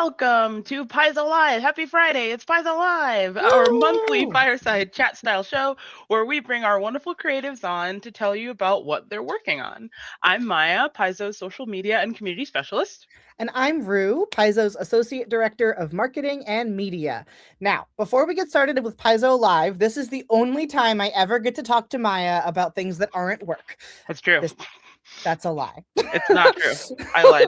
welcome to Paizo Live. Happy Friday. It's Paizo Live, our monthly Woo! fireside chat style show where we bring our wonderful creatives on to tell you about what they're working on. I'm Maya, Paizo's social media and community specialist. And I'm Rue, Paizo's Associate Director of Marketing and Media. Now, before we get started with Paizo Live, this is the only time I ever get to talk to Maya about things that aren't work. That's true. That's a lie. It's not true. I lied.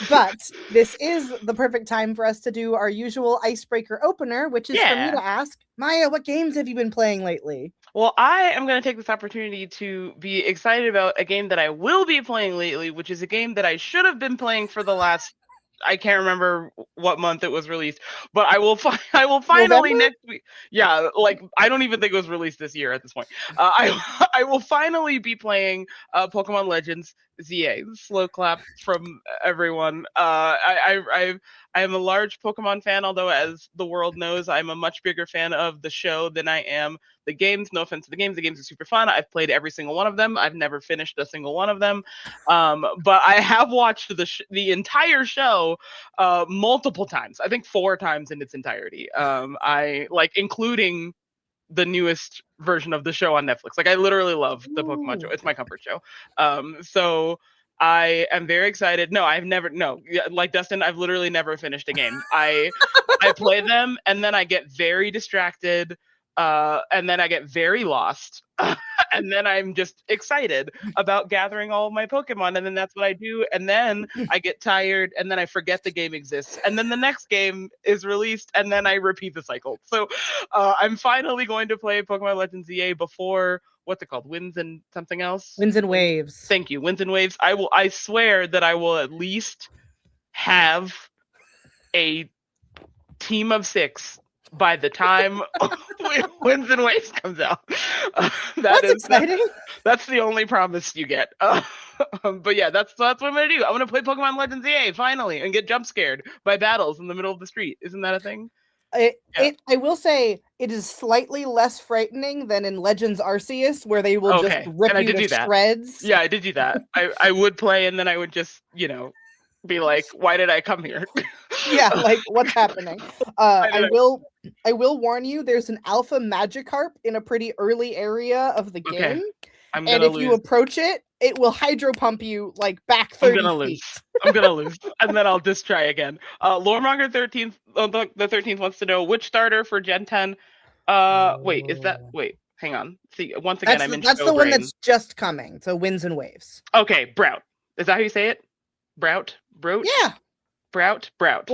But this is the perfect time for us to do our usual icebreaker opener, which is for me to ask, Maya, what games have you been playing lately? Well, I am going to take this opportunity to be excited about a game that I will be playing lately, which is a game that I should have been playing for the last I can't remember what month it was released, but I will finally November? next week. Yeah, like I don't even think it was released this year at this point. I will finally be playing Pokemon Legends ZA. Slow clap from everyone. I am a large Pokemon fan, although as the world knows, I'm a much bigger fan of the show than I am the games. No offense to the games. The games are super fun. I've played every single one of them. I've never finished a single one of them. But I have watched the entire show multiple times. I think 4 times in its entirety. I like including the newest version of the show on Netflix. Like I literally love the Pokemon show. It's my comfort show. So I am very excited. No, I've never like Dustin, I've literally never finished a game. I play them and then I get very distracted and then I get very lost. And then I'm just excited about gathering all of my Pokemon, and then that's what I do. And then I get tired, and then I forget the game exists, and then the next game is released, and then I repeat the cycle. So I'm finally going to play Pokemon Legends EA before what's it called? Winds and something else? Winds and Waves. Thank you, Winds and Waves. I swear that I will at least have a team of 6 by the time Winds and Waves comes out. That's exciting. That's the only promise you get. But yeah, that's what I'm gonna do. I'm gonna play Pokemon Legends EA finally and get jump scared by battles in the middle of the street. Isn't that a thing? I will say it is slightly less frightening than in Legends Arceus, where they will just rip you to shreds. Yeah, I did do that. I would play and then I would just, be like, why did I come here? Yeah, like what's happening? I will warn you, there's an alpha Magikarp in a pretty early area of the game. And if you approach it, it will hydro pump you like back 30 I'm gonna feet. lose. I'm gonna lose. And then I'll just try again. Loremonger 13th, the 13th wants to know which starter for Gen 10. Wait, hang on. See, once again, that's the one that's just coming. So Winds and Waves. Okay, Brout. Is that how you say it? Brout? Yeah. Brout? Brout?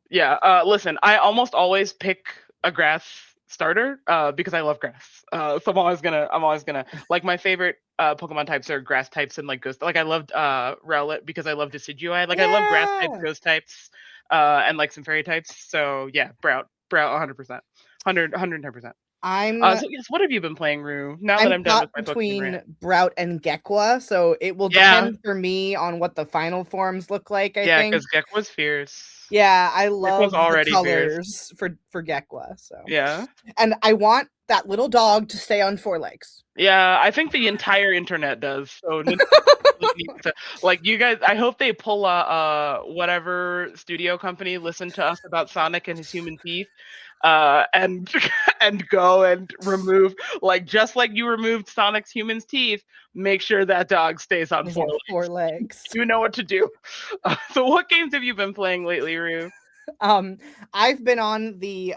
Yeah, listen, I almost always pick a grass starter because I love grass. So I'm always gonna like my favorite Pokemon types are grass types and like ghost. Like I loved Rowlet because I love Decidueye. Like I love grass types, ghost types, and like some fairy types. So yeah, Brout 100%. 110%. So yes, what have you been playing, Rue? Now that I'm done with my between Brout and Gekwa, so it will depend for me on what the final forms look like. I think. Yeah, because Gekwa's fierce. Yeah, I love the colors for Gekwa. So yeah, and I want that little dog to stay on 4 legs. Yeah, I think the entire internet does. So like you guys, I hope they pull whatever studio company listened to us about Sonic and his human teeth. And go and remove, like just like you removed Sonic's human teeth, make sure that dog stays on 4 legs. You know what to do. So what games have you been playing lately, Rue? I've been on the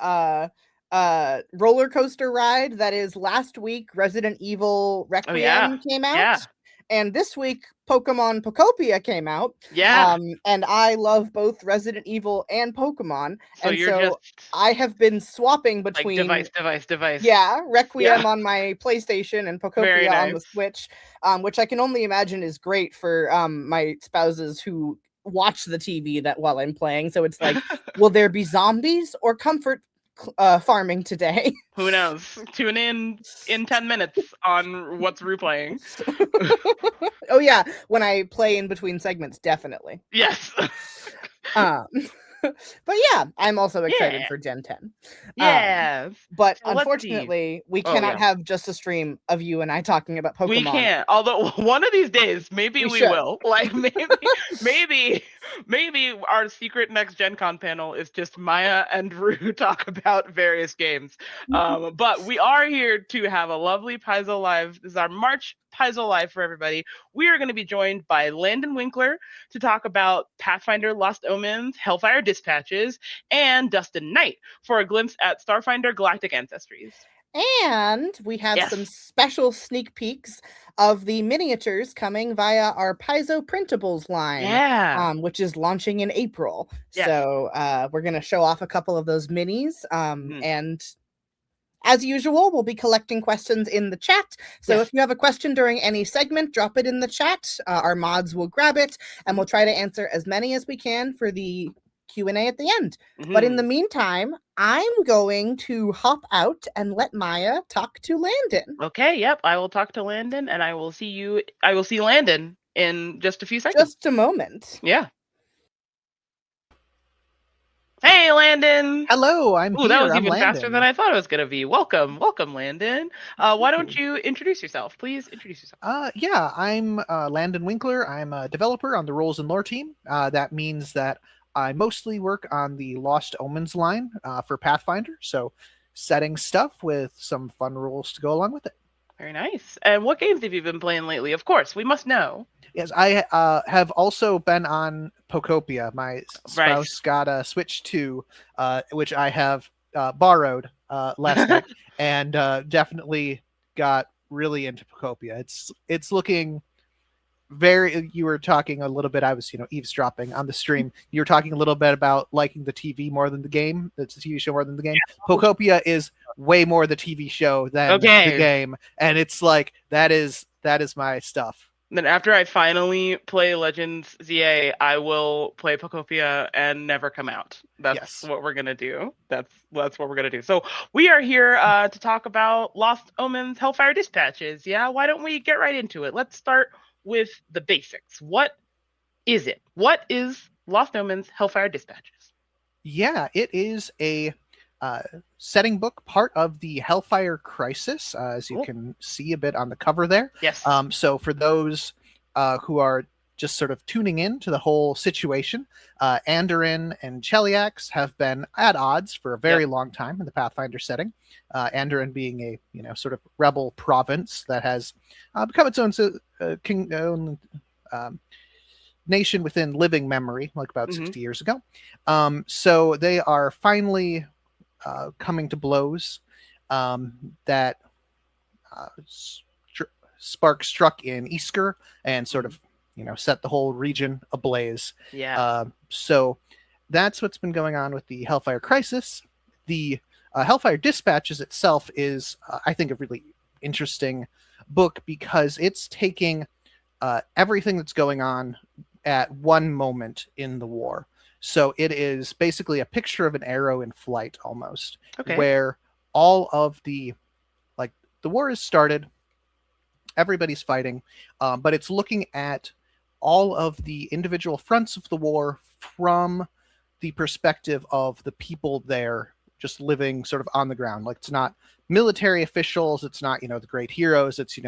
roller coaster ride that is last week Resident Evil Requiem came out. And this week, Pokemon Pokopia came out. Yeah. And I love both Resident Evil and Pokemon. So I have been swapping between device. Yeah, Requiem on my PlayStation and Pokopia on the Switch, which I can only imagine is great for my spouses who watch the TV that while I'm playing. So it's like, will there be zombies or comfort farming today? Who knows? Tune in 10 minutes on what's Rue playing. Oh yeah, when I play in between segments, definitely. Yes. But yeah, I'm also excited Yeah. for Gen 10. Yes. But So let's see. unfortunately, we Oh cannot yeah. have just a stream of you and I talking about We Pokemon. can't. Although one of these days, maybe We we should. will. Like maybe our secret next Gen Con panel is just Maya and Rue talk about various games. But we are here to have a lovely Paizo Live. This is our March Paizo Live for everybody. We are going to be joined by Landon Winkler to talk about Pathfinder Lost Omens, Hellfire Dispatches, and Dustin Knight for a glimpse at Starfinder Galactic Ancestries. And we have Yes. some special sneak peeks of the miniatures coming via our Paizo Printables line, Yeah. which is launching in April. Yes. So we're going to show off a couple of those minis. Mhm. And as usual, we'll be collecting questions in the chat. So Yes. if you have a question during any segment, drop it in the chat. Our mods will grab it, and we'll try to answer as many as we can for the Q&A at the end. But in the meantime, I'm going to hop out and let Maya talk to Landon. Okay, yep. I will talk to Landon and I will see Landon in just a few seconds. Just a moment. Yeah. Hey, Landon. Hello, I'm here. That was I'm even Landon. faster than I thought it was going to be. Welcome, Landon. Why don't you introduce yourself? Please introduce yourself. Yeah, I'm Landon Winkler. I'm a developer on the Rules and Lore team. That means that I mostly work on the Lost Omens line for Pathfinder, so setting stuff with some fun rules to go along with it. Very nice. And what games have you been playing lately? Of course, we must know. Yes, I have also been on Pokopia. My spouse got a Switch 2, which I have borrowed last night, and definitely got really into Pokopia. It's looking very. You were talking a little bit. I was eavesdropping on the stream. You were talking a little bit about liking the TV more than the game. It's a TV show more than the game. Pokopia is way more the TV show than the game, and it's like that is my stuff. Then after I finally play Legends ZA, I will play Pokopia and never come out. That's what we're gonna do. That's what we're gonna do. So we are here to talk about Lost Omens, Hellfire Dispatches. Yeah, why don't we get right into it? Let's start with the basics. What is it? What is Lost Omens, Hellfire Dispatches? Yeah, it is a setting book, part of the Hellfire Crisis, as you can see a bit on the cover there. Yes. So for those who are just sort of tuning in to the whole situation, Andoran and Cheliax have been at odds for a very long time in the Pathfinder setting. Andoran being a sort of rebel province that has become its own nation within living memory, like about 60 years ago. So they are finally coming to blows. That spark struck in Isker and sort of set the whole region ablaze. So that's what's been going on with the Hellfire Crisis. The Hellfire Dispatches itself is I think a really interesting book because it's taking everything that's going on at one moment in the war. So it is basically a picture of an arrow in flight almost, where all of the war has started, everybody's fighting, but it's looking at all of the individual fronts of the war from the perspective of the people there just living sort of on the ground. Like it's not military officials, it's not, the great heroes, it's,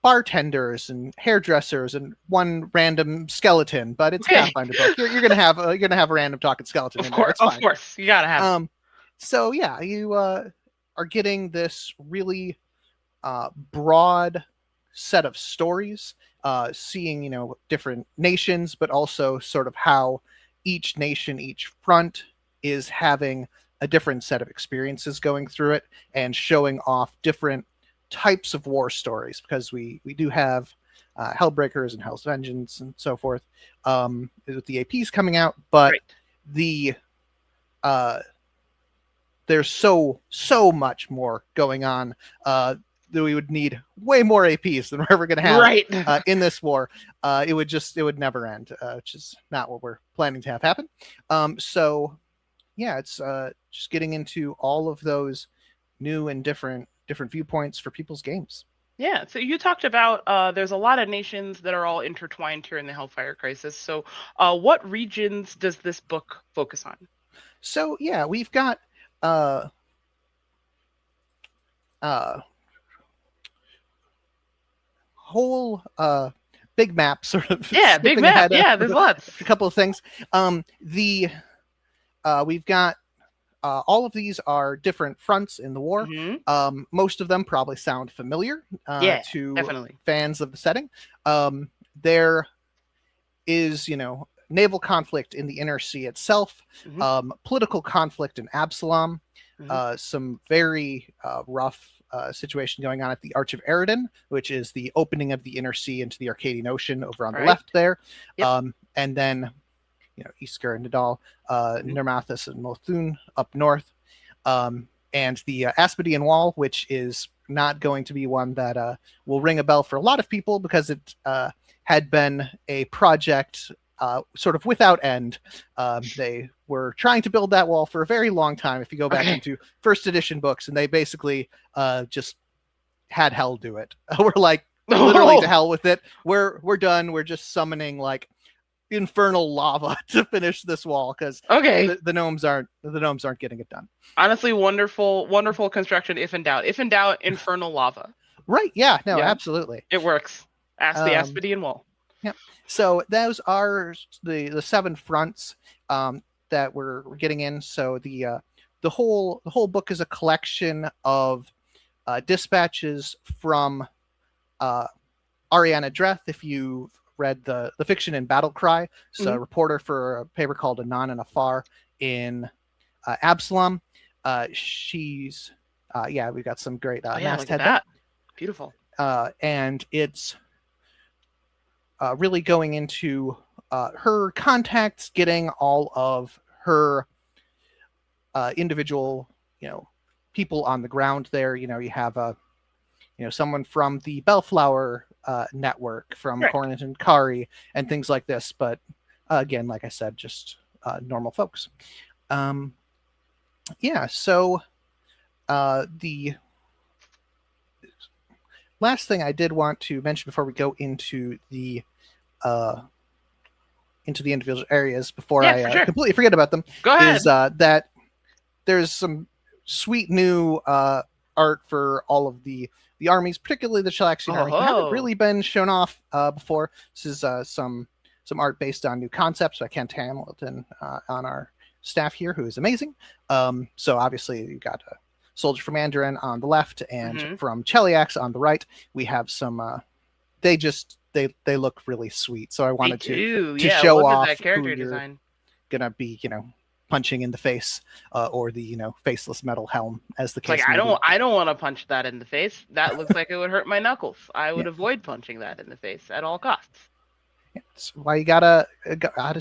bartenders and hairdressers and one random skeleton, but it's a Pathfinder book. You're gonna have a random talking skeleton. Of course, you gotta have. So yeah, you are getting this really broad set of stories, seeing different nations, but also sort of how each nation, each front is having a different set of experiences going through it and showing off different types of war stories, because we do have Hellbreakers and Hell's Vengeance and so forth with the APs coming out, but the there's so much more going on that we would need way more APs than we're ever going to have in this war. It would never end, which is not what we're planning to have happen. So yeah, it's just getting into all of those new and different viewpoints for people's games. Yeah, so you talked about there's a lot of nations that are all intertwined here in the Hellfire Crisis. So what regions does this book focus on? So yeah, we've got uh whole big map sort of Yeah, big skipping map. ahead Yeah, there's lots. a couple of things. We've got all of these are different fronts in the war. Most of them probably sound familiar to definitely. fans of the setting. There is, naval conflict in the Inner Sea itself, political conflict in Absalom, some very rough situation going on at the Arch of Eridan, which is the opening of the Inner Sea into the Arcadian Ocean over on the left there. And then, Isker and Nadal, Nermathus and Mothun up north. And the Aspadian Wall, which is not going to be one that will ring a bell for a lot of people because it had been a project sort of without end. They were trying to build that wall for a very long time. If you go back into first edition books, and they basically just had hell do it. We're like, literally to hell with it. We're done. We're just summoning like infernal lava to finish this wall because the gnomes aren't getting it done. Honestly, wonderful construction. If in doubt, infernal lava. Right? Yeah. No. Yeah. Absolutely. It works. Ask the Aspadian Wall. Yeah. So those are the 7 fronts that we're getting in. So the whole book is a collection of dispatches from Ariana Dreth. If you've read the fiction in Battle Cry, she's a reporter for a paper called Anon and Afar in Absalom. She's we've got some great masthead there. Beautiful. And it's really going into her contacts, getting all of her individual, people on the ground there. You have someone from the Bellflower network, from Cornet and Kari, and things like this. But again, like I said, just normal folks. So the last thing I did want to mention before we go into the individual areas, before I completely forget about them, is that there's some sweet new art for all of the armies, particularly the Chelaxian army, who haven't really been shown off before. This is some art based on new concepts by Kent Hamilton on our staff here, who is amazing. So obviously you've got a soldier from Mandarin on the left, and from Cheliax on the right. We have some they look really sweet, so I wanted to show off that character design. Gonna be punching in the face, or the faceless metal helm, as the case may be. I don't want to punch that in the face. That looks like it would hurt my knuckles. I would avoid punching that in the face at all costs. That's why you gotta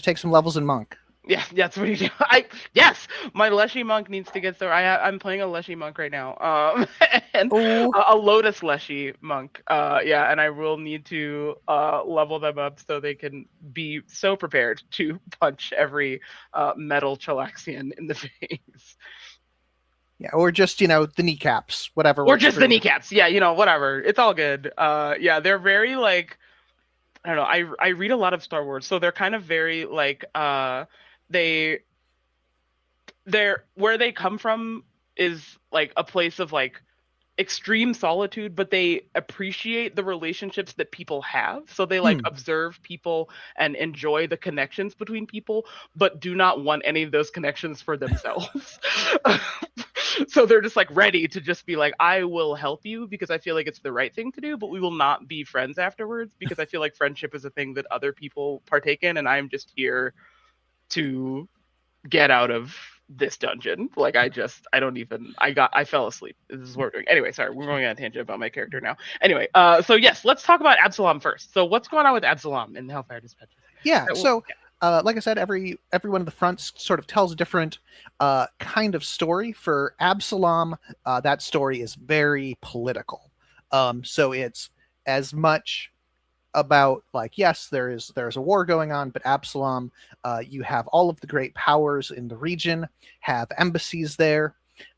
take some levels in Monk. Yeah, that's what you do. Yes, my Leshy Monk needs to get started. I'm playing a Leshy Monk right now. And a Lotus Leshy Monk. And I will need to level them up so they can be so prepared to punch every metal Chelaxian in the face. Yeah, or just the kneecaps, whatever. Or just the kneecaps. Yeah, whatever. It's all good. They're very like, I don't know. I read a lot of Star Wars, so they're kind of very like they're where they come from is like a place of like extreme solitude, but they appreciate the relationships that people have. So they like observe people and enjoy the connections between people, but do not want any of those connections for themselves. So they're just like ready to just be like, I will help you because I feel like it's the right thing to do, but we will not be friends afterwards because I feel like friendship is a thing that other people partake in, and I'm just here to get out of this dungeon. Like I fell asleep. This is what we're doing. Anyway, sorry, we're going on a tangent about my character now. Anyway, so yes, let's talk about Absalom first. So what's going on with Absalom in the Hellfire Dispatches? Yeah, like I said, every one of the fronts sort of tells a different kind of story. For Absalom, that story is very political. So it's as much about like, yes, there's a war going on, but Absalom, you have all of the great powers in the region have embassies there.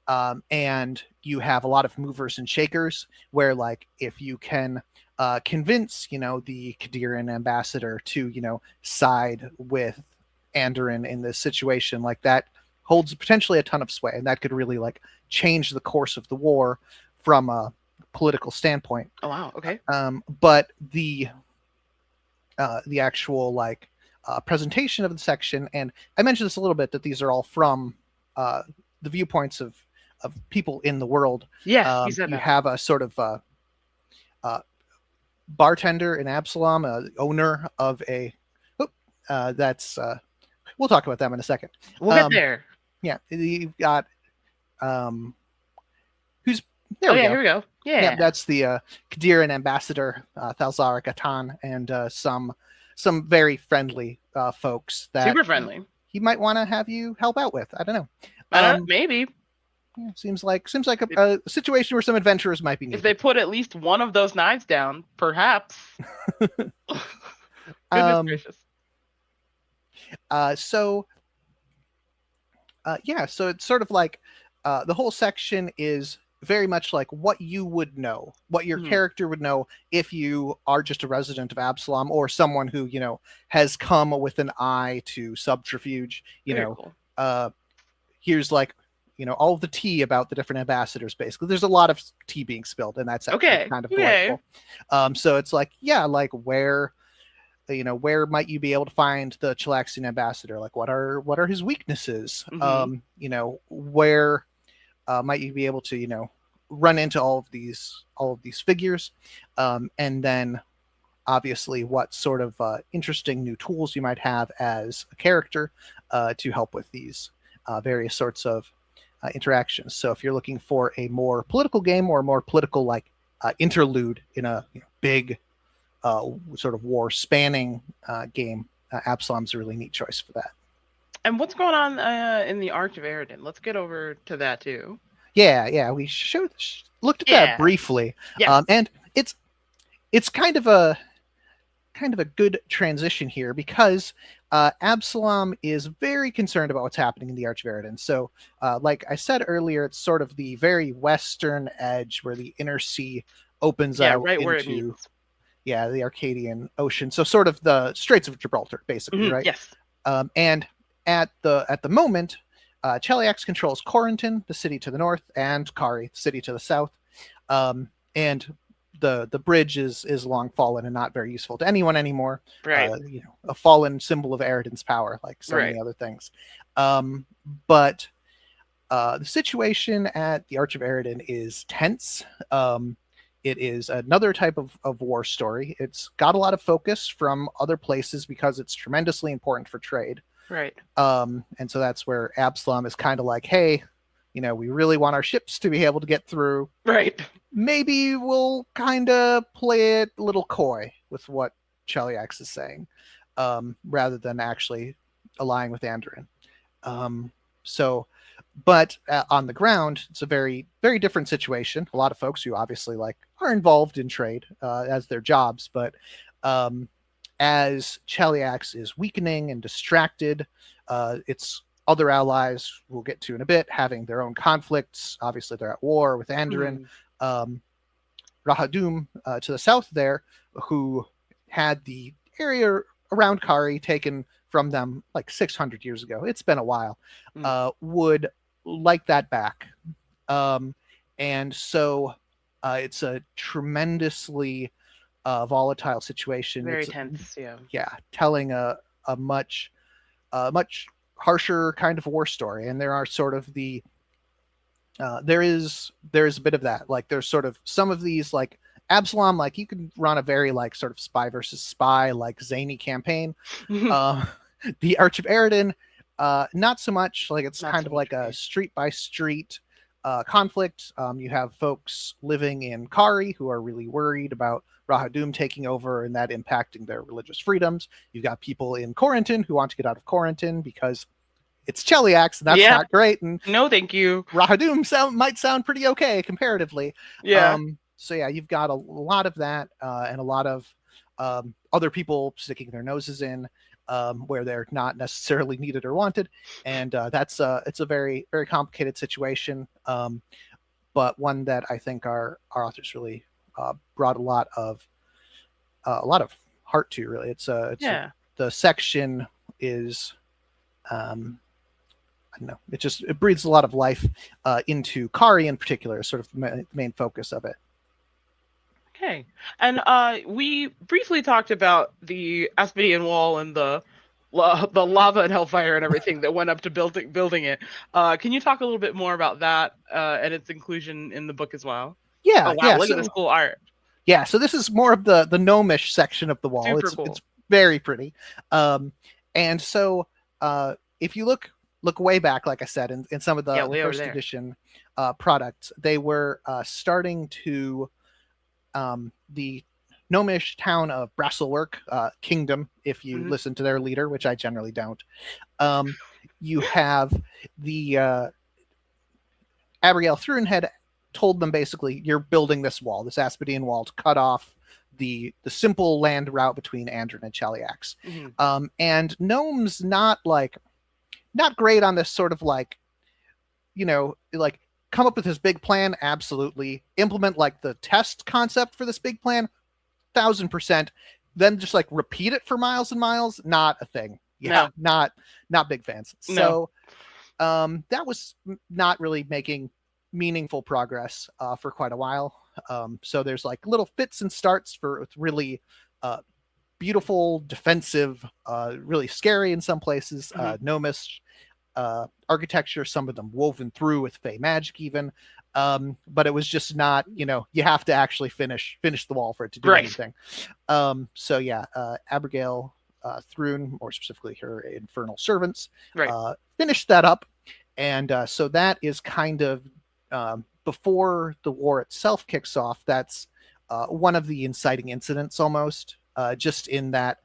And you have a lot of movers and shakers where, like, if you can convince, the Qadiran ambassador to, side with Andoran in this situation, like that holds potentially a ton of sway, and that could really like change the course of the war from a political standpoint. Oh wow, okay. But the actual like presentation of the section, and I mentioned this a little bit, that these are all from the viewpoints of people in the world. Yeah, you said you that. have a sort of bartender in Absalom, owner of a. That's we'll talk about them in a second. We'll get there. Yeah, you've got who's there? Oh we yeah, go. here we go. Yeah, that's the Qadiran ambassador, Thalzar Gatan, and some very friendly folks that super friendly. He might want to have you help out with. I don't know. Maybe. Yeah, seems like a situation where some adventurers might be needed. If they put at least one of those knives down, perhaps. Goodness gracious. So it's sort of like the whole section is very much like what you would know, what your character would know if you are just a resident of Absalom, or someone who, has come with an eye to subterfuge. Cool. Here's like, all of the tea about the different ambassadors. Basically, there's a lot of tea being spilled, and that's kind of delightful. So it's like, like where might you be able to find the Chelaxian ambassador? Like, what are his weaknesses? Where might you be able to, run into all of these figures? And then obviously what sort of interesting new tools you might have as a character to help with these various sorts of interactions. So if you're looking for a more political game, or a more political like interlude in a big sort of war spanning game, Absalom's a really neat choice for that. And what's going on in the Arch of Eridan? Let's get over to that too. Yeah, we looked at that briefly. Yes. And it's kind of a good transition here, because Absalom is very concerned about what's happening in the Arch of Eridan. So like I said earlier, it's sort of the very western edge where the inner sea opens out right into where it meets. The Arcadian Ocean. So sort of the Straits of Gibraltar, basically, right? Yes. And at the moment, Cheliax controls Corentin, the city to the north, and Kari, the city to the south. And the bridge is long fallen and not very useful to anyone anymore. Right. A fallen symbol of Eridan's power, like so many other things. But the situation at the Arch of Eridan is tense. It is another type of war story. It's got a lot of focus from other places because it's tremendously important for trade. Right. And so that's where Absalom is kind of like, hey, we really want our ships to be able to get through. Right. Maybe we'll kind of play it a little coy with what Cheliax is saying, rather than actually allying with Andoran. But on the ground, it's a very, very different situation. A lot of folks who obviously are involved in trade as their jobs, but as Cheliax is weakening and distracted, its other allies, we'll get to in a bit, having their own conflicts. Obviously, they're at war with Andoran. Rahadum to the south there, who had the area around Kari taken from them like 600 years ago. It's been a while. Would like that back. And so it's a tremendously volatile situation. Very tense, yeah. Yeah, telling a much harsher kind of war story. And there are sort of there's a bit of that. Like there's sort of some of these like Absalom, like you can run a very like sort of spy versus spy, like zany campaign. The Arch of Eridan, not so much. Like it's kind of like a street by street conflict. You have folks living in Kari who are really worried about Rahadum taking over and that impacting their religious freedoms. You've got people in Corentin who want to get out of Corentin because it's Cheliax, and that's not great. And no, thank you. Rahadum might sound pretty okay comparatively. Yeah. So yeah, you've got a lot of that, and a lot of other people sticking their noses in. where they're not necessarily needed or wanted, and it's a very, very complicated situation, but one that I think our authors really brought a lot of heart to. Really, the section is I don't know, it breathes a lot of life into Kari in particular, sort of the main focus of it. Okay, and we briefly talked about the Aspideian wall and the lava and hellfire and everything that went up to building it. Can you talk a little bit more about that and its inclusion in the book as well? Yeah. Oh wow! Look at this cool art. Yeah, so this is more of the gnomish section of the wall. Super cool. It's very pretty. And so if you look way back, like I said, in some of the first edition products, they were starting to the gnomish town of Brasselwerk Kingdom, if you listen to their leader, which I generally don't. You have the Abigail Thrun had told them basically, you're building this wall, this Aspideian wall, to cut off the simple land route between Andren and Cheliax. And gnomes not great on this sort of like come up with this big plan, absolutely. Implement like the test concept for this big plan, 1000%. Then just like repeat it for miles and miles, not a thing. Yeah, no. not big fans. No. So that was not really making meaningful progress for quite a while. So there's like little fits and starts with really beautiful, defensive, really scary in some places, gnomish architecture, some of them woven through with fey magic even. But it was just not, you have to actually finish the wall for it to do anything. So yeah, Abigail Thrun, more specifically her infernal servants, finished that up. And so that is kind of before the war itself kicks off. That's one of the inciting incidents almost, just in that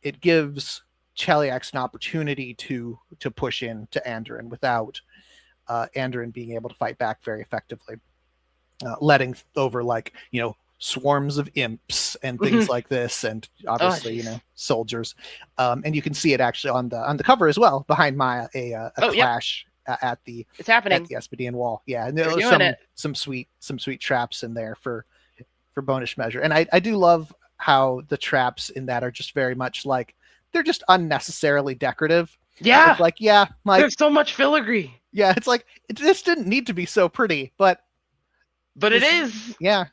it gives Cheliax an opportunity to push into Andren without Andren being able to fight back very effectively, letting over swarms of imps and things like this, and obviously soldiers, and you can see it actually on the cover as well behind Maya, a clash at the Aspideian wall. Yeah, and there was some sweet traps in there for bonus measure, and I do love how the traps in that are just very much like they're just unnecessarily decorative. Yeah, it's there's so much filigree. Yeah, it's like this didn't need to be so pretty, but it is. Yeah.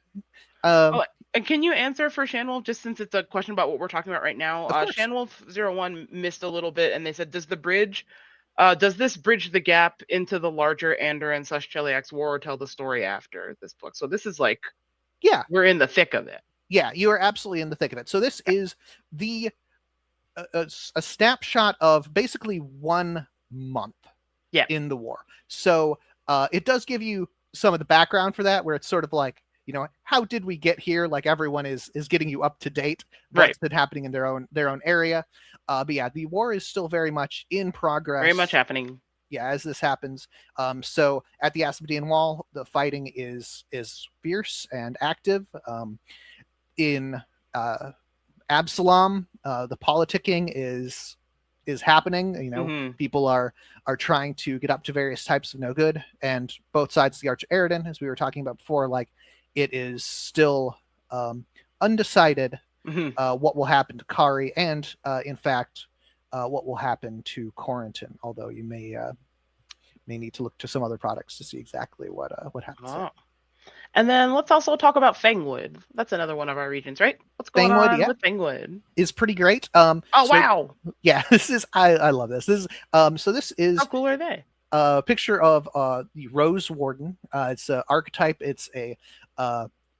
And can you answer for Shanwolf, just since it's a question about what we're talking about right now? Shanwolf01 missed a little bit, and they said, does this bridge the gap into the larger Andren / Cheliax war, or tell the story after this book? So this is we're in the thick of it. Yeah, you are absolutely in the thick of it. So this is a snapshot of basically 1 month in the war. So it does give you some of the background for that, where it's sort of like, how did we get here? Like everyone is getting you up to date. What's been happening in their own area. But yeah, the war is still very much in progress. Very much happening. Yeah, as this happens. So at the Aspideian Wall, the fighting is fierce and active. In Absalom, the politicking is happening. People are trying to get up to various types of no good, and both sides of the Arch of Eridan, as we were talking about before, it is still undecided what will happen to Kari, and in fact what will happen to Corentin, although you may need to look to some other products to see exactly what happens there. And then let's also talk about Fangwood. That's another one of our regions, right? What's going on with Fangwood? Is pretty great. Wow. Yeah, this is I love this. This is so this is how cool are they? A picture of the Rose Warden. It's an archetype. It's a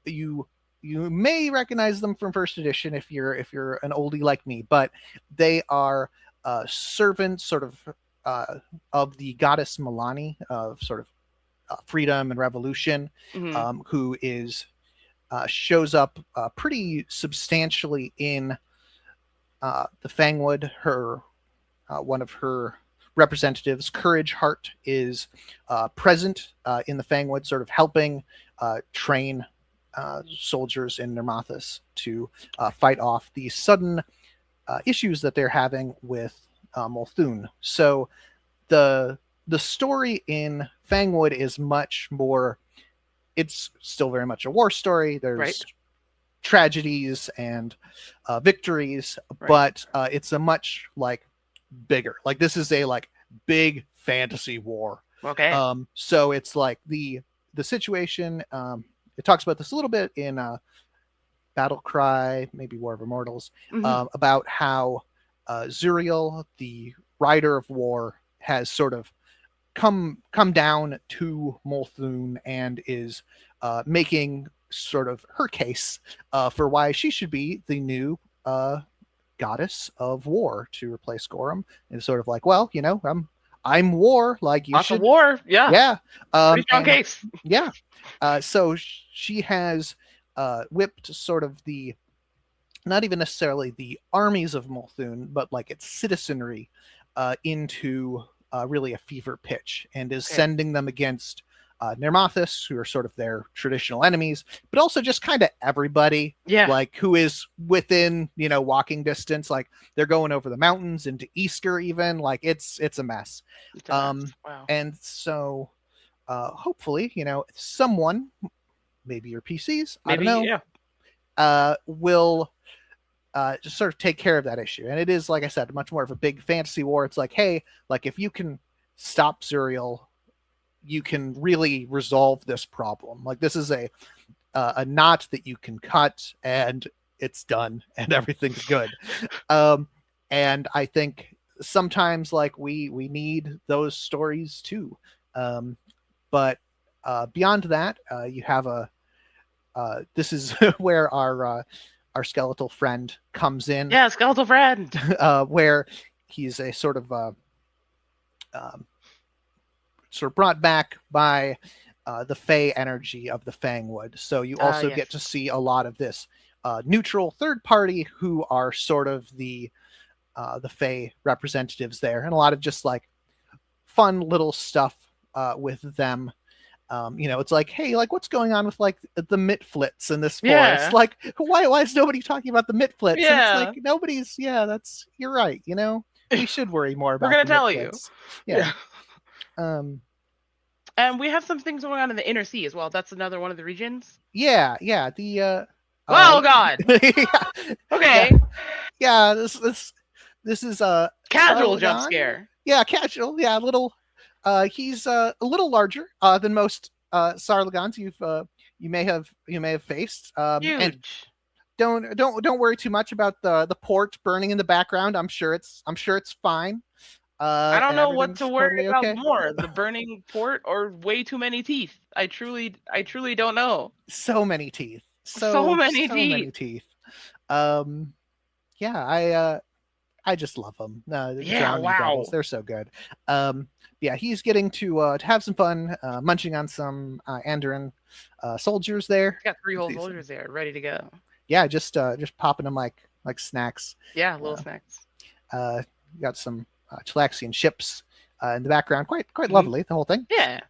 you may recognize them from first edition if you're an oldie like me, but they are servants sort of the goddess Milani, of sort of freedom and revolution, who is shows up pretty substantially in the Fangwood. Her one of her representatives, Courage Heart, is present in the Fangwood, sort of helping train soldiers in Nermathus to fight off the sudden issues that they're having with Multhune. So the story in Fangwood is much more. It's still very much a war story. There's tragedies and victories, but it's a much like bigger. Like this is a like big fantasy war. Okay. So it's like the situation. It talks about this a little bit in Battle Cry, maybe War of Immortals, about how Zuriel, the rider of war, has sort of come down to Multhune and is making sort of her case for why she should be the new goddess of war to replace Gorham. And sort of like, well, you know, I'm war, like you Lots should. Of war, yeah. Pretty strong case. Yeah. So she has whipped sort of the, not even necessarily the armies of Multhune, but like its citizenry into really a fever pitch, and is sending them against Nermathus, who are sort of their traditional enemies, but also just kind of everybody, like who is within, you know, walking distance. Like they're going over the mountains into Easker, even like it's a mess. Wow. And so hopefully, you know, someone, maybe your PCs, maybe, I don't know, will just sort of take care of that issue. And it is, like I said, much more of a big fantasy war. It's like, hey, like if you can stop Zuriel, you can really resolve this problem. Like this is a knot that you can cut, and it's done, and everything's good. And I think sometimes like we need those stories too. But beyond that, you have this is where our skeletal friend comes in. Yeah, skeletal friend. Where he's a sort of brought back by the Fey energy of the Fangwood. So you also get to see a lot of this neutral third party who are sort of the Fey representatives there, and a lot of just like fun little stuff with them. You know, it's like, hey, like what's going on with like the Mitflits in this forest? Like, why is nobody talking about the Mitflits? Yeah. And it's like nobody's. Yeah, you're right. You know, we should worry more about. We're gonna tell Mitflits. you. Yeah. And we have some things going on in the Inner Sea as well. That's another one of the regions. Yeah. The. Oh God. Okay. Yeah. This is a casual jump scare. Yeah, casual. Yeah, little. He's a little larger than most Sarlagons you may have faced. Huge. And don't worry too much about the port burning in the background. I'm sure it's fine. I don't know what to worry totally about more, the burning port or way too many teeth. I truly don't know. So many teeth. So many teeth. Yeah, I just love them. Yeah, wow. Devils, they're so good. Yeah, he's getting to have some fun, munching on some Andoran soldiers there. He's got 3 whole soldiers there, ready to go. Yeah, just popping them like snacks. Yeah, little snacks. Got some Chilaxian ships in the background. Quite lovely, the whole thing. Yeah.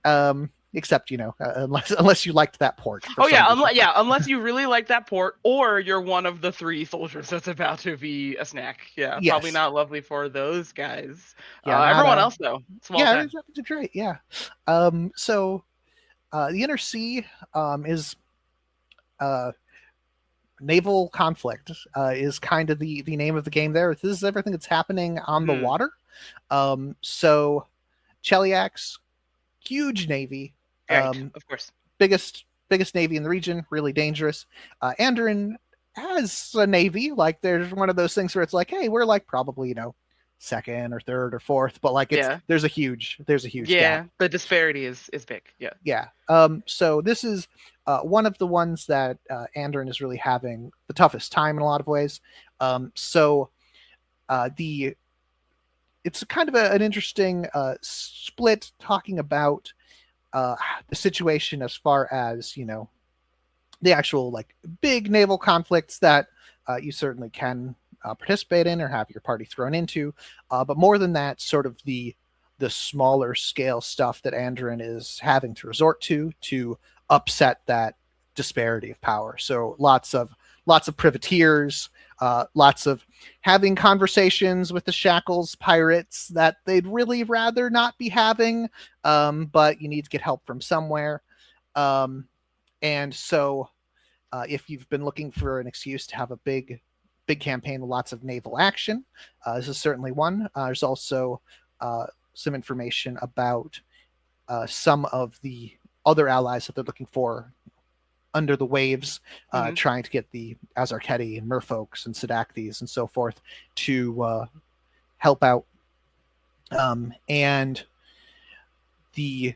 Except, you know, unless you liked that port. Oh yeah, unless you really like that port, or you're one of the 3 soldiers that's about to be a snack. Yeah, yes. Probably not lovely for those guys. Yeah, everyone else though. Yeah, it's great. Yeah. So, the Inner Sea is naval conflict is kind of the name of the game there. This is everything that's happening on the water. So Cheliax, huge navy. Of course. Biggest navy in the region, really dangerous. Andoran has a navy. Like there's one of those things where it's like, hey, we're like probably, you know, second or third or fourth, but like there's a huge gap. The disparity is big. Yeah. So this is one of the ones that Andoran is really having the toughest time in a lot of ways. It's kind of an interesting split talking about the situation as far as, you know, the actual like big naval conflicts that you certainly can participate in or have your party thrown into, but more than that, sort of the smaller scale stuff that Andoran is having to resort to upset that disparity of power. So lots of privateers, lots of having conversations with the Shackles pirates that they'd really rather not be having, but you need to get help from somewhere. And so if you've been looking for an excuse to have a big campaign with lots of naval action, this is certainly one. There's also some information about some of the other allies that they're looking for under the waves, trying to get the Azarketi and Merfolks and Sadacthes and so forth to help out. And the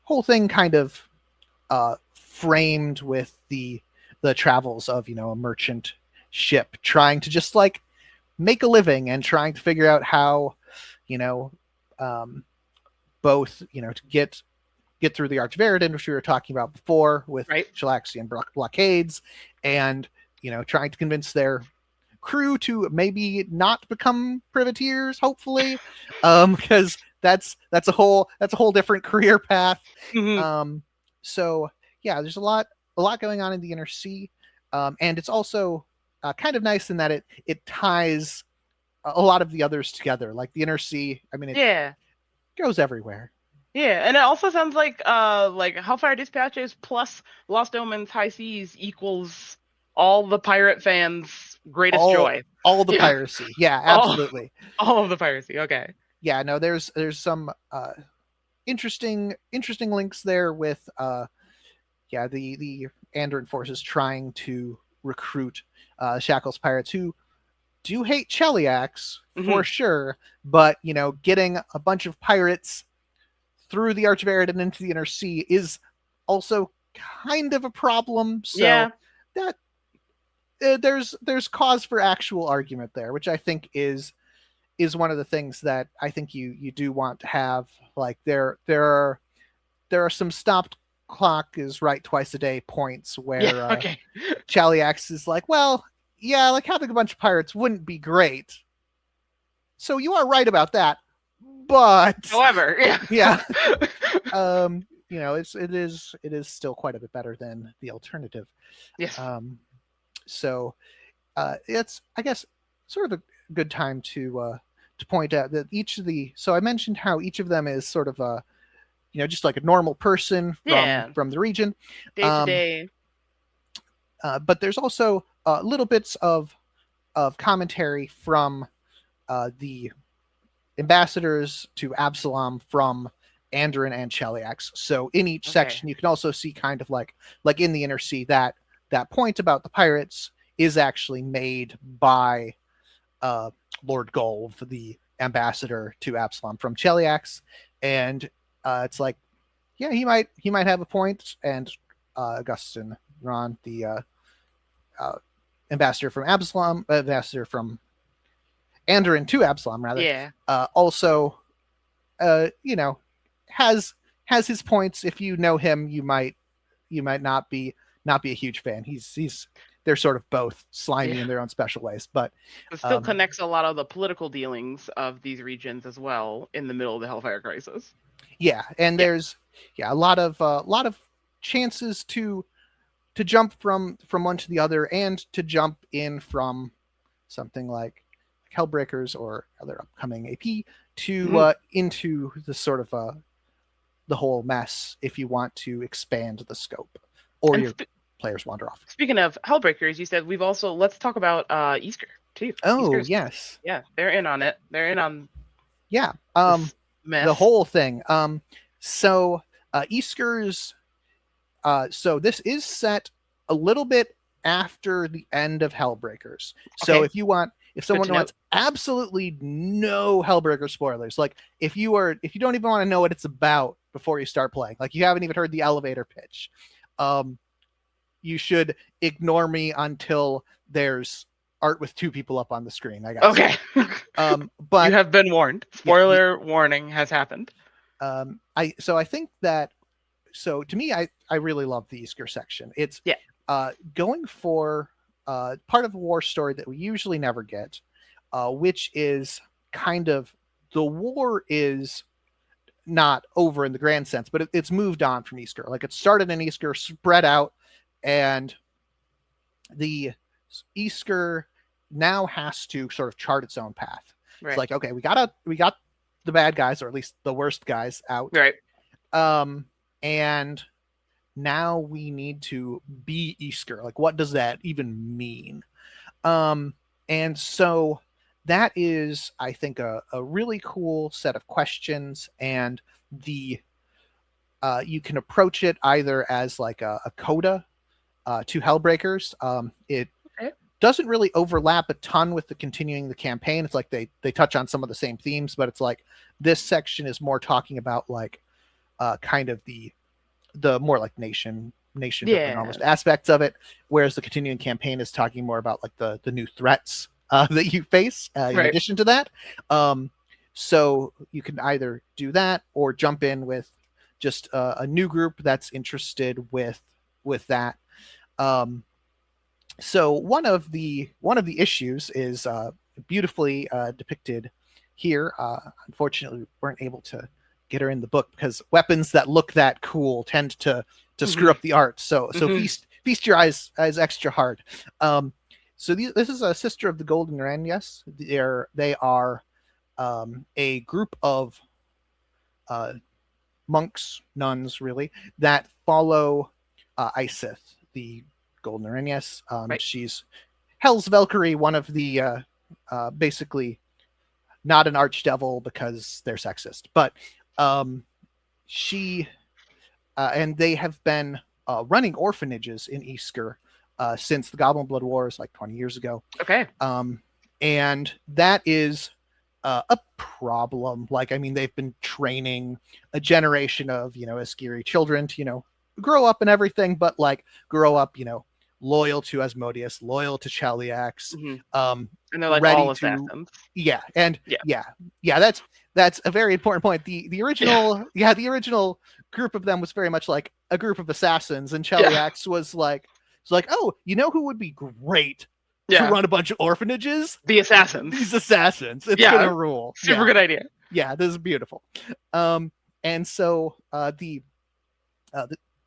whole thing kind of framed with the travels of, a merchant ship trying to just like make a living and trying to figure out how, both, to get through the Archveridan, which we were talking about before with Shalaxian blockades, and trying to convince their crew to maybe not become privateers, hopefully, because that's a whole different career path. So yeah, there's a lot going on in the Inner Sea, and it's also kind of nice in that it ties a lot of the others together. Like the Inner Sea, I mean, it goes everywhere. Yeah, and it also sounds like Hellfire Dispatches plus Lost Omens High Seas equals all the pirate fans' greatest joy. All the piracy. Yeah, absolutely. All of the piracy. Okay. Yeah, no, there's some interesting links there with the Andoran forces trying to recruit Shackles pirates who do hate Cheliax for sure, but getting a bunch of pirates through the Archveridan and into the Inner Sea is also kind of a problem. So that there's cause for actual argument there, which I think is one of the things that I think you do want to have. Like there are some stopped clock is right twice a day points where Cheliax is like, well, yeah, like having a bunch of pirates wouldn't be great. So you are right about that. But however, it is still quite a bit better than the alternative. Yes. So it's, I guess, sort of a good time to point out that each of so I mentioned how each of them is sort of a, just like a normal person from the region, day to day. But there's also little bits of commentary from the ambassadors to Absalom from Andoran and Cheliax. So in each section, you can also see kind of like in the Inner Sea that point about the pirates is actually made by Lord Golv, the ambassador to Absalom from Cheliax, and it's like, yeah, he might have a point. And Augustin Ron, the ambassador from Absalom, ambassador from Andoran to Absalom, rather, also, has his points. If you know him, you might not be a huge fan. They're sort of both slimy in their own special ways, but it still connects a lot of the political dealings of these regions as well in the middle of the Hellfire Crisis. Yeah, and there's a lot of chances to jump from one to the other, and to jump in from something like Hellbreakers or other upcoming AP to into the sort of the whole mess if you want to expand the scope, or your players wander off. Speaking of Hellbreakers, you said let's talk about Easker too. Oh, yes. Yeah, they're in on it. They're in on this mess. The whole thing. So Easker's so this is set a little bit after the end of Hellbreakers. So if someone wants absolutely no Hellbreaker spoilers, like if you don't even want to know what it's about before you start playing, like you haven't even heard the elevator pitch, you should ignore me until there's art with two people up on the screen, I guess. Okay. But you have been warned. Spoiler warning has happened. I think that, so to me, I really love the Easker section. It's going for part of a war story that we usually never get, which is kind of, the war is not over in the grand sense, but it's moved on from Easker. Like it started in Easker, spread out, and the Easker now has to sort of chart its own path. Right. It's like, okay, we got the bad guys, or at least the worst guys, out. Right. And now we need to be Isker. Like, what does that even mean? And so that is, I think, a really cool set of questions, and the you can approach it either as like a coda to Hellbreakers. It doesn't really overlap a ton with the continuing the campaign. It's like they touch on some of the same themes, but it's like this section is more talking about like kind of the more like nation building almost aspects of it, whereas the continuing campaign is talking more about like the new threats that you face in addition to that. So you can either do that or jump in with just a new group that's interested with that. So one of the issues is beautifully depicted here. Unfortunately, we weren't able to get her in the book because weapons that look that cool tend to screw up the art. So feast your eyes extra hard. So this is a sister of the Golden Renyes. They are a group of monks, nuns, really, that follow Isith, the Golden Renyes. She's Hell's Valkyrie, one of the basically not an archdevil because they're sexist, but she and they have been running orphanages in Isker since the Goblin Blood Wars, like 20 years ago. Okay. And that is a problem. Like, I mean, they've been training a generation of, Askiri children to, grow up and everything, but like grow up, loyal to Asmodeus, loyal to Cheliax. And they're like all assassins. Yeah. And yeah, that's a very important point. The original, the original group of them was very much like a group of assassins, and Cheliax was like, oh, who would be great to run a bunch of orphanages? The assassins. These assassins. It's gonna rule. Super good idea. Yeah, this is beautiful. And so the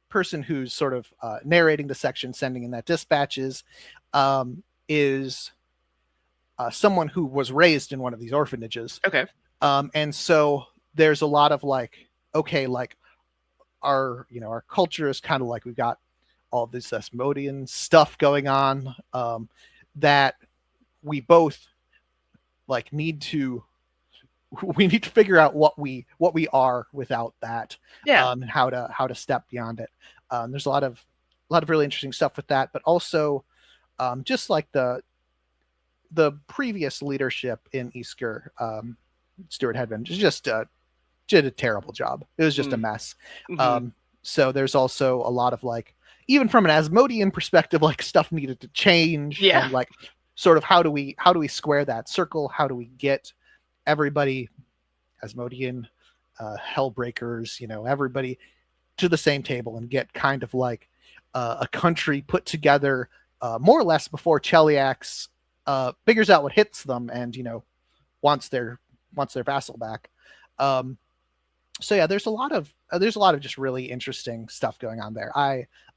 person who's sort of narrating the section, sending in that dispatches, is someone who was raised in one of these orphanages. Okay. And so there's a lot of like, okay, like our culture is kind of like, we've got all this Asmodean stuff going on, that we both like need to figure out what we are without that, and how to step beyond it. There's a lot of really interesting stuff with that, but also just like the previous leadership in Isker, Stuart Hedman just did a terrible job. It was just a mess. So there's also a lot of like, even from an Asmodean perspective, like stuff needed to change. And like sort of how do we square that circle? How do we get everybody, Asmodean, Hellbreakers, everybody to the same table and get kind of like a country put together more or less before Cheliax figures out what hits them and wants their vassal back. So yeah, there's a lot of just really interesting stuff going on there.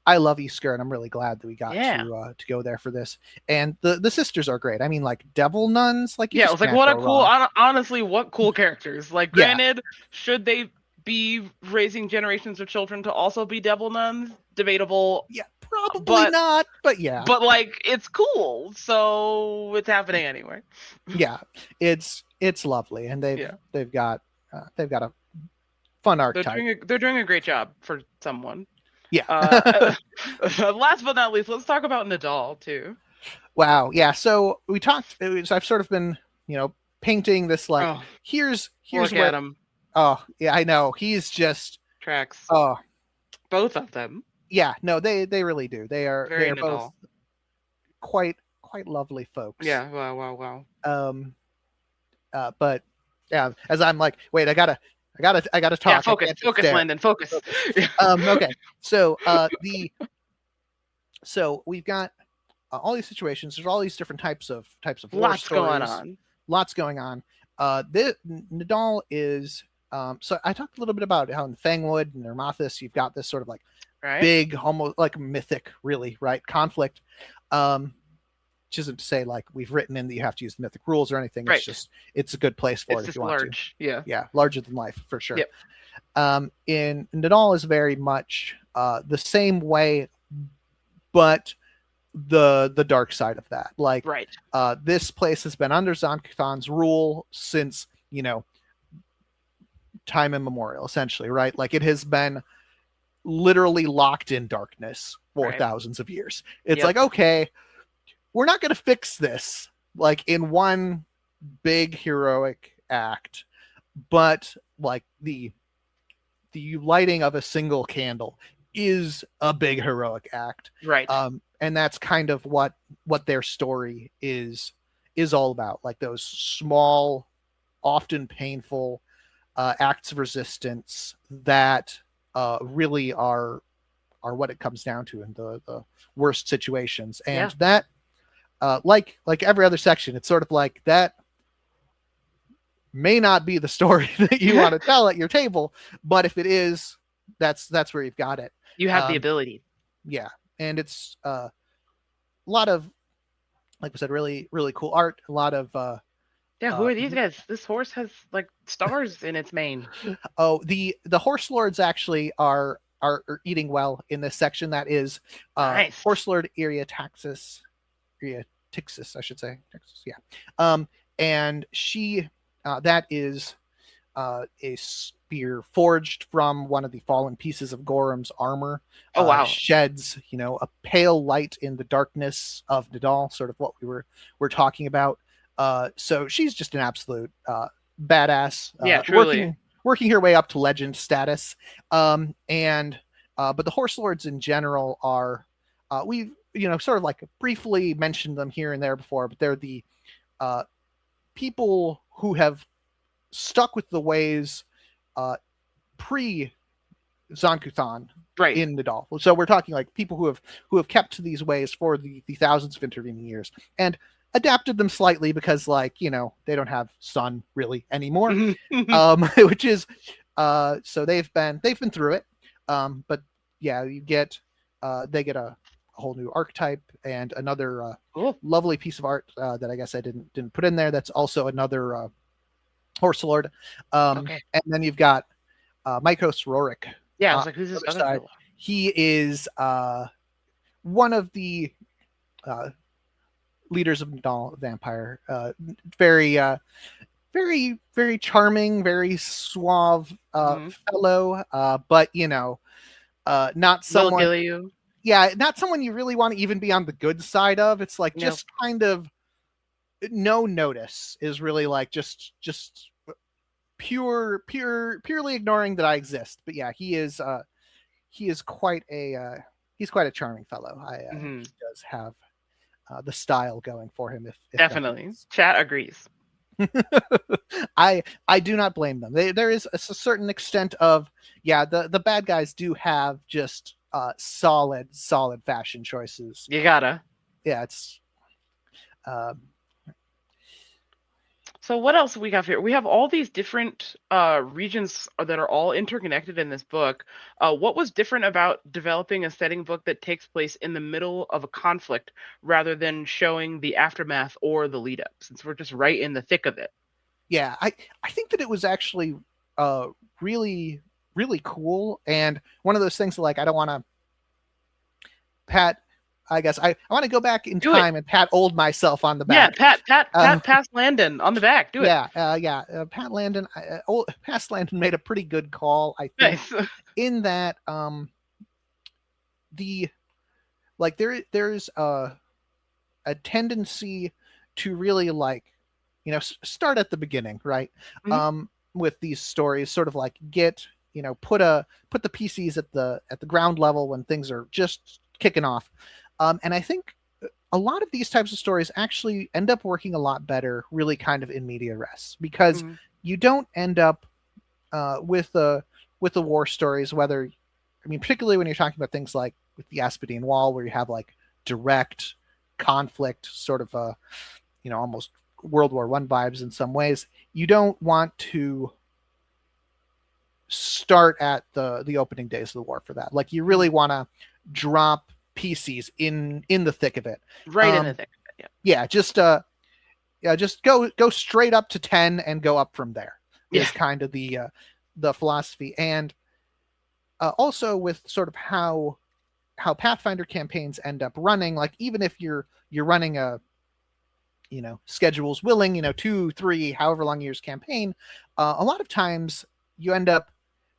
I love Isker, and I'm really glad that we got to go there for this. And the sisters are great. I mean, like devil nuns, like it was like what a cool, honestly, what cool characters. Like, granted, should they be raising generations of children to also be devil nuns? Debatable. Yeah, probably not. But yeah, but like it's cool, so it's happening anyway. Yeah, it's lovely, and they've got a fun archetype. They're doing a great job for someone. Yeah. Last but not least, let's talk about Nadal too. Wow. Yeah. So we talked. I've sort of been, painting this like here's look at him. Oh yeah, I know. He's just tracks. Oh, both of them. Yeah. No, they really do. They are both quite lovely folks. Yeah. Wow. But yeah, as I'm like, wait, I gotta talk. Yeah, focus, Landon, focus. Okay. So so we've got all these situations. There's all these different types of war stories. Lots going on. Nadal is so I talked a little bit about how in Fangwood and Nermathis you've got this sort of like big, almost like mythic, really, right, conflict. which isn't to say like we've written in that you have to use the mythic rules or anything. Right. It's just, it's a good place for it's it if just you want large. to. Yeah, Larger than life for sure. Yep. In Nadal is very much the same way, but the dark side of that. Like, right. This place has been under Zon-Kuthon's rule since, you know, time immemorial, essentially, right? Like, it has been literally locked in darkness for thousands of years. It's like, okay, we're not going to fix this like in one big heroic act, but like the lighting of a single candle is a big heroic act, right? And that's kind of what their story is all about, like those small, often painful acts of resistance that really are what it comes down to in the worst situations. And that like every other section, it's sort of like that may not be the story that you want to tell at your table, but if it is, that's where you've got it. You have the ability. Yeah. And it's a lot of, like we said, really, really cool art. A lot of who are these guys? This horse has like stars in its mane. Oh, the horse lords actually are eating well in this section. That is nice. Horse Lord Eriatixis, I should say. Texas, yeah. And she that is a spear forged from one of the fallen pieces of Gorham's armor. Oh wow! Sheds, you know, a pale light in the darkness of Nadal, sort of what we were talking about. So she's just an absolute badass. Truly. Working her way up to legend status. But the horse lords in general are we've, you know, sort of like briefly mentioned them here and there before, but they're the people who have stuck with the ways pre Zon-Kuthon in Nadal. So we're talking like people who have kept to these ways for the thousands of intervening years and adapted them slightly because, like, you know, they don't have sun really anymore. Which is so they've been through it. But yeah, you get they get a whole new archetype and another lovely piece of art that I guess I didn't put in there. That's also another horse lord. And then you've got Mykos Rorik. Yeah, I was like, who's this other fellow? He is one of the leaders of Nadal Vampire. Very, very charming, very suave fellow. But you know, not someone. Yeah, not someone you really want to even be on the good side of. It's like just kind of no notice is really like just purely ignoring that I exist. But yeah, he is quite a charming fellow. He does have the style going for him. If definitely, chat agrees. I do not blame them. There is a certain extent of the bad guys do have just solid fashion choices. You gotta. Yeah, it's So what else we have here? We have all these different regions that are all interconnected in this book. What was different about developing a setting book that takes place in the middle of a conflict rather than showing the aftermath or the lead up, since we're just right in the thick of it? Yeah, I think that it was actually really, really cool. And one of those things that, like, I don't want to pat. I guess I want to go back in time and pat old myself on the back. Yeah, pat past Landon on the back. Do it. Pat Landon. Past Landon made a pretty good call, I think. Nice. In that, there's a tendency to really, like, you know, start at the beginning, right? With these stories, sort of like get, you know, put the PCs at the ground level when things are just kicking off. And I think a lot of these types of stories actually end up working a lot better, really kind of in media res, because you don't end up with the war stories, particularly when you're talking about things like with the Aspidine Wall, where you have like direct conflict, sort of you know, almost World War I vibes in some ways. You don't want to start at the opening days of the war for that. Like, you really want to drop PCs in the thick of it, right in the thick of it. just go straight up to 10 and go up from there. Is kind of the philosophy. And also with sort of how Pathfinder campaigns end up running, like even if you're running a schedules willing 2, 3, however long years campaign, a lot of times you end up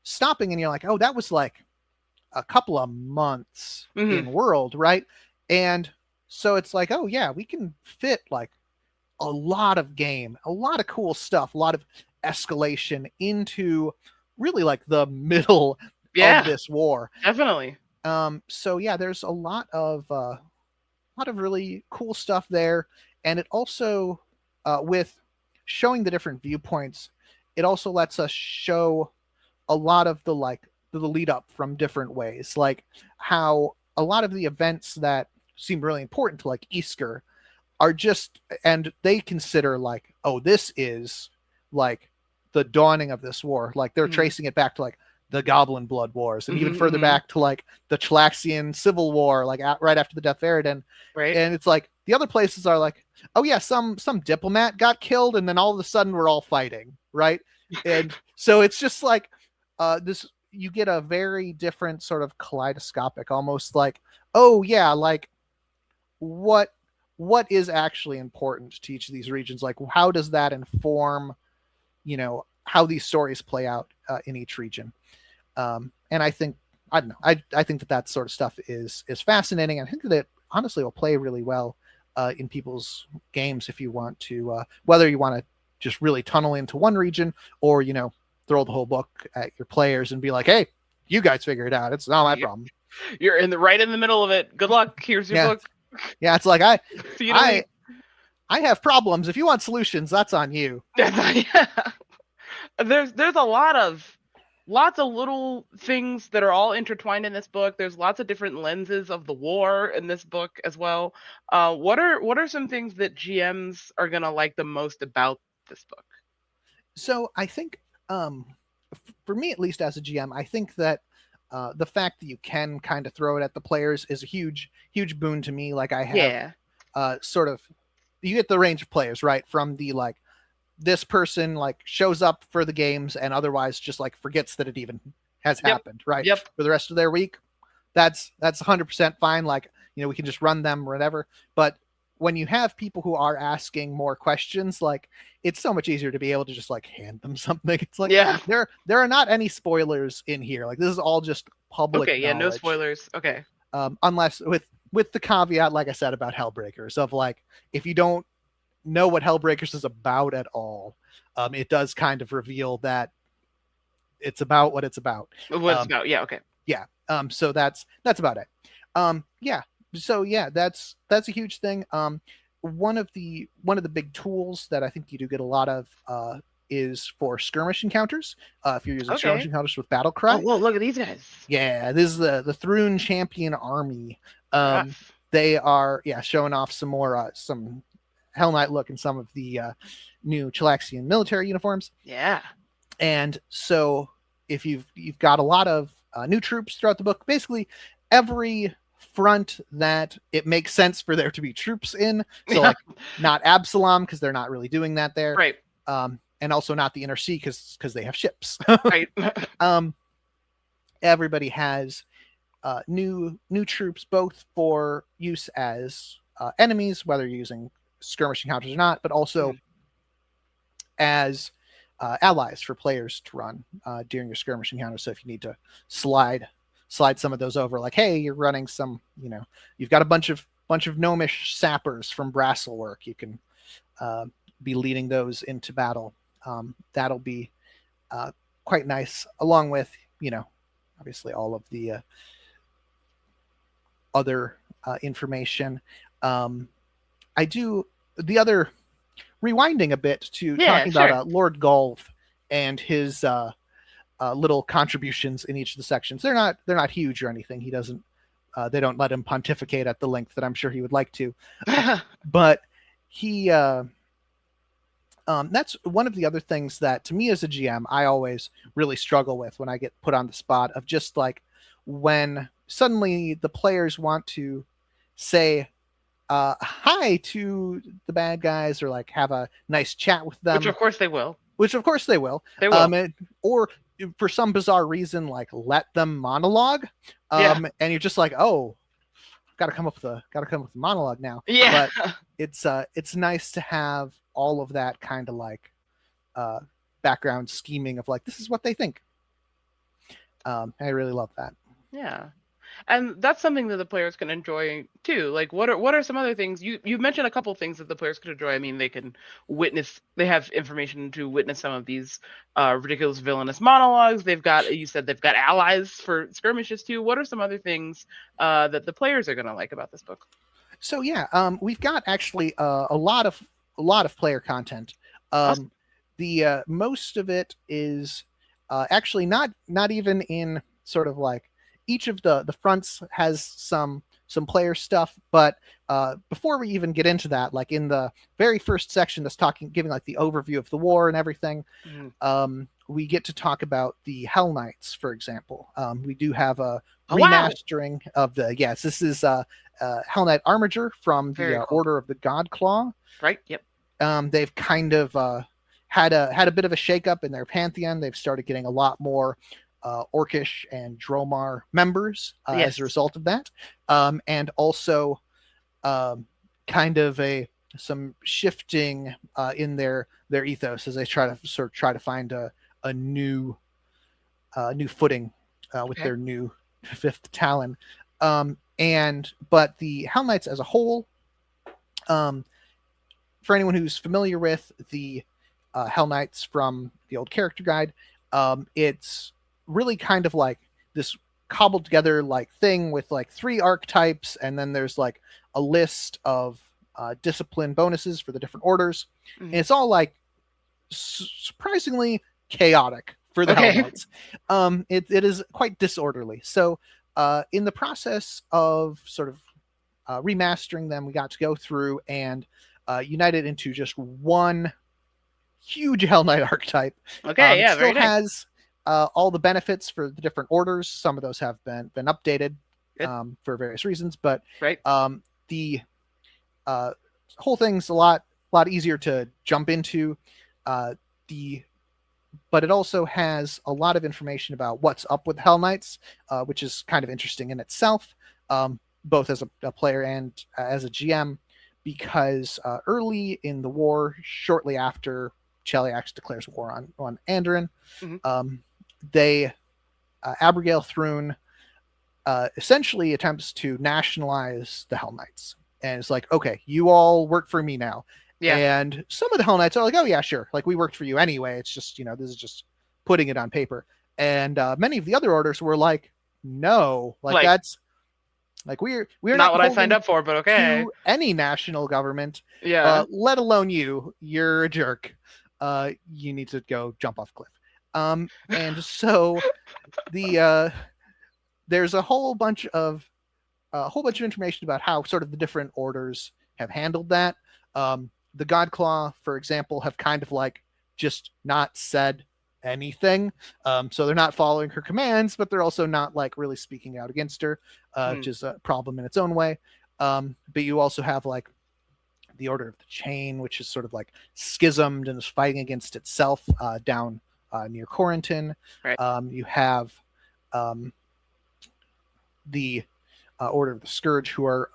stopping and you're like, oh, that was like a couple of months in world, right? And so it's like, oh yeah, we can fit like a lot of game, a lot of cool stuff, a lot of escalation into really like the middle of this war. Definitely. So yeah, there's a lot of really cool stuff there. And it also, with showing the different viewpoints, it also lets us show a lot of the lead up from different ways, like how a lot of the events that seem really important to like Isker are just, and they consider like, oh, this is like the dawning of this war. Like they're tracing it back to like the Goblin Blood Wars, and even further back to like the Chelaxian Civil War, like right after the death of Eridan. Right. And it's like the other places are like, oh yeah, some diplomat got killed, and then all of a sudden we're all fighting, right? And so it's just like this. You get a very different sort of kaleidoscopic, almost like, oh yeah, like what is actually important to each of these regions? Like how does that inform, how these stories play out in each region? And I think, I don't know, I think that sort of stuff is fascinating. I think that it honestly will play really well in people's games if you want to, whether you want to just really tunnel into one region or, throw the whole book at your players and be like, hey, you guys figure it out. It's not my problem. You're right in the middle of it. Good luck. Here's your book. Yeah, it's like I have problems. If you want solutions, that's on you. There's a lots of little things that are all intertwined in this book. There's lots of different lenses of the war in this book as well. What are some things that GMs are gonna like the most about this book? So I think, for me at least as a GM, I think that the fact that you can kind of throw it at the players is a huge boon to me. Like I have sort of, you get the range of players, right? From the like, this person like shows up for the games and otherwise just like forgets that it even has happened, right? For the rest of their week. That's 100% fine. Like, we can just run them or whatever. But when you have people who are asking more questions, like it's so much easier to be able to just like hand them something. It's like, there are not any spoilers in here. Like this is all just public knowledge. No spoilers. Okay. Unless with the caveat, like I said, about Hellbreakers, of like, if you don't know what Hellbreakers is about at all, it does kind of reveal that it's about what it's about. Okay. So that's about it. So yeah, that's a huge thing. One of the big tools that I think you do get a lot of is for skirmish encounters. If you're using skirmish encounters with Battle Cry. Oh, well, look at these guys. Yeah, this is the Thrune Champion Army. They are showing off some more some Hell Knight look in some of the new Chelaxian military uniforms. Yeah. And so if you've got a lot of new troops throughout the book, basically every front that it makes sense for there to be troops in. So like not Absalom, because they're not really doing that there. Right. And also not the Inner Sea because they have ships. Right. Everybody has new troops, both for use as enemies, whether you're using skirmish encounters or not, but also as allies for players to run during your skirmish encounters. So if you need to slide some of those over, like, hey, you're running some, you've got a bunch of gnomish sappers from Brasselwork, you can be leading those into battle. That'll be quite nice, along with, obviously all of the other information. I do the other, rewinding a bit to talking about Lord Golf and his little contributions in each of the sections. They're not huge or anything. He doesn't, they don't let him pontificate at the length that I'm sure he would like to, but he, that's one of the other things that to me as a GM, I always really struggle with when I get put on the spot, of just like when suddenly the players want to say, hi to the bad guys, or like have a nice chat with them. Which of course they will. They will. Or for some bizarre reason, like let them monologue. And you're just like, oh, gotta come up with a monologue now. Yeah. But it's nice to have all of that kind of like background scheming of like, this is what they think. I really love that. Yeah. And that's something that the players can enjoy too. Like, what are some other things you mentioned? A couple things that the players could enjoy. I mean, they can witness. They have information to witness some of these ridiculous villainous monologues. You said they've got allies for skirmishes too. What are some other things that the players are going to like about this book? So we've got actually a lot of player content. Awesome. The most of it is actually not even in sort of like. Each of the fronts has some player stuff, but before we even get into that, like in the very first section that's giving like the overview of the war and everything, we get to talk about the Hell Knights, for example. We do have a remastering of this is Hell Knight Armiger from the cool. Order of the God Claw. Right. Yep. They've kind of had a bit of a shakeup in their pantheon. They've started getting a lot more Orcish and Dromar members as a result of that, and also kind of some shifting in their ethos as they try to find a new footing with their new fifth Talon. But the Hell Knights as a whole, for anyone who's familiar with the Hell Knights from the old character guide, it's really kind of like this cobbled together like thing with like 3 archetypes, and then there's like a list of discipline bonuses for the different orders, and it's all like surprisingly chaotic for the Hell Knights. It is quite disorderly. So in the process of sort of remastering them, we got to go through and unite it into just one huge Hell Knight archetype. It still has all the benefits for the different orders. Some of those have been updated for various reasons, but the whole thing's a lot easier to jump into. But it also has a lot of information about what's up with Hell Knights, which is kind of interesting in itself, both as a player and as a GM, because early in the war, shortly after Cheliax declares war on Andoran, Abigail Thrune essentially attempts to nationalize the Hell Knights, and it's like, okay, you all work for me now. And some of the Hell Knights are like, oh yeah, sure, like we worked for you anyway, it's just, this is just putting it on paper. And many of the other orders were like, no, like that's like we're not what I signed up for, but okay, to any national government, let alone you're a jerk, you need to go jump off a cliff. And so there's a whole bunch of information about how sort of the different orders have handled that. The Godclaw, for example, have kind of like just not said anything. So they're not following her commands, but they're also not like really speaking out against her, which is a problem in its own way. But you also have like the Order of the Chain, which is sort of like schismed and is fighting against itself down near Corentin. You have the Order of the Scourge, who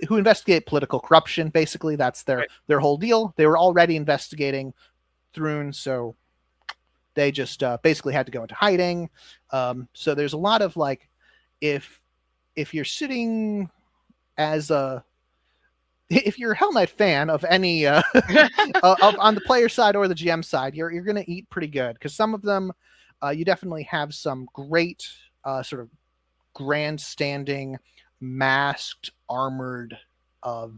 investigate political corruption. Basically, that's their whole deal. They were already investigating Thrune, so they just basically had to go into hiding. So there's a lot of like, if you're sitting if you're a Hell Knight fan of any on the player side or the GM side, you're going to eat pretty good, because some of them you definitely have some great sort of grandstanding masked armored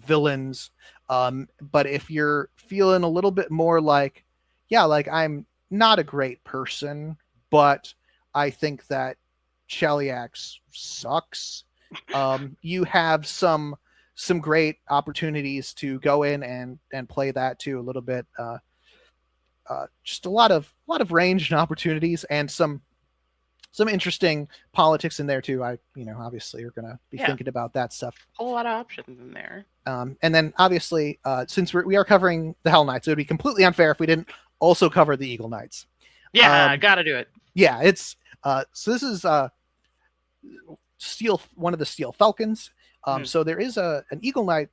villains, but if you're feeling a little bit more like, like I'm not a great person, but I think that Cheliax sucks, you have some great opportunities to go in and play that too a little bit. Just a lot of range and opportunities, and some some interesting politics in there too. Obviously you're going to be thinking about that stuff. A whole lot of options in there. And then obviously, since we are covering the Hell Knights, it would be completely unfair if we didn't also cover the Eagle Knights. Yeah, gotta do it. Yeah, it's so this is one of the Steel Falcons. So there is an Eagle Knight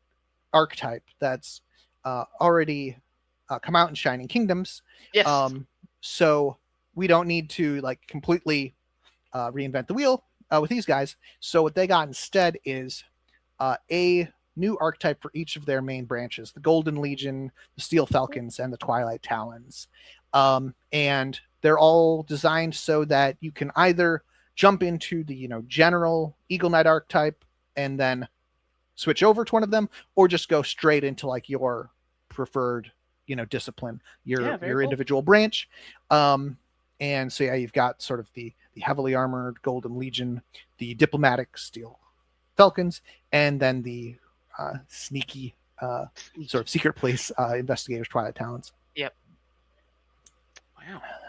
archetype that's already come out in Shining Kingdoms. Yes. So we don't need to like completely reinvent the wheel with these guys. So what they got instead is a new archetype for each of their main branches: the Golden Legion, the Steel Falcons, and the Twilight Talons. And they're all designed so that you can either jump into the general Eagle Knight archetype and then switch over to one of them, or just go straight into like your preferred discipline, your cool. individual branch. And so you've got sort of the heavily armored Golden Legion, the diplomatic Steel Falcons, and then the sneaky sort of secret police investigators, Twilight Talons. Yep.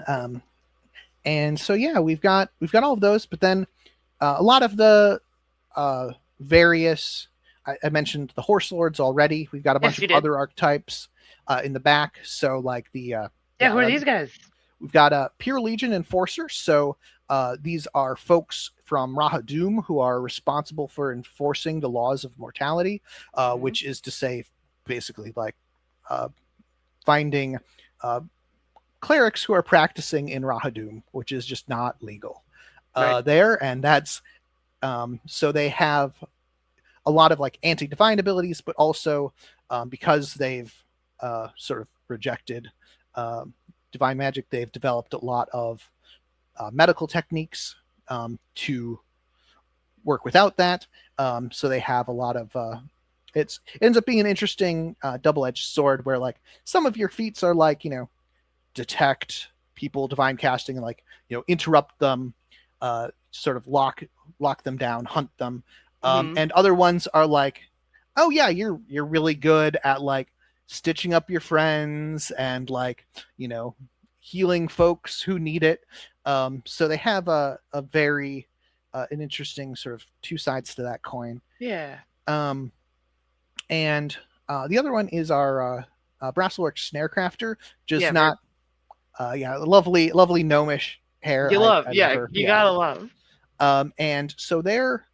Wow. And so we've got all of those, but then a lot of the various. I mentioned the Horse Lords already. We've got a bunch of other archetypes in the back. So like the who are these guys? We've got a Pure Legion Enforcer. So these are folks from Raha-Doom who are responsible for enforcing the laws of mortality, which is to say, basically like finding clerics who are practicing in Raha-Doom, which is just not legal there. And that's so they have a lot of like anti-divine abilities, but also because they've sort of rejected divine magic, they've developed a lot of medical techniques to work without that. So they have a lot of it ends up being an interesting double-edged sword where like some of your feats are like detect people divine casting and like interrupt them, sort of lock them down, hunt them. And other ones are like, oh yeah, you're really good at like stitching up your friends and like healing folks who need it. So they have a very an interesting sort of two sides to that coin. Yeah. And the other one is our Brasselwork Snarecrafter, just not lovely gnomish hair. You gotta love. And so they're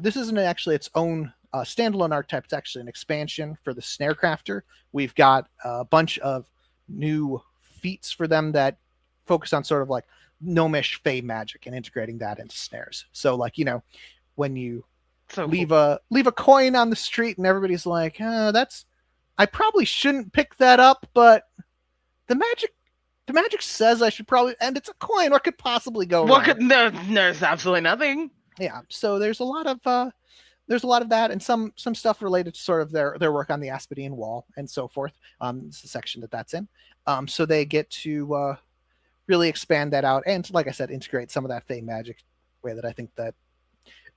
this isn't actually its own standalone archetype. It's actually an expansion for the Snarecrafter. We've got a bunch of new feats for them that focus on sort of like gnomish fey magic and integrating that into snares. So like when you leave a coin on the street and everybody's like, I probably shouldn't pick that up, but the magic says I should probably, and it's a coin. What could possibly go wrong? There's absolutely nothing. Yeah, so there's a lot of that, and some stuff related to sort of their work on the Aspidian Wall and so forth. It's the section that's in. So they get to really expand that out, and like I said, integrate some of that fey magic way that I think that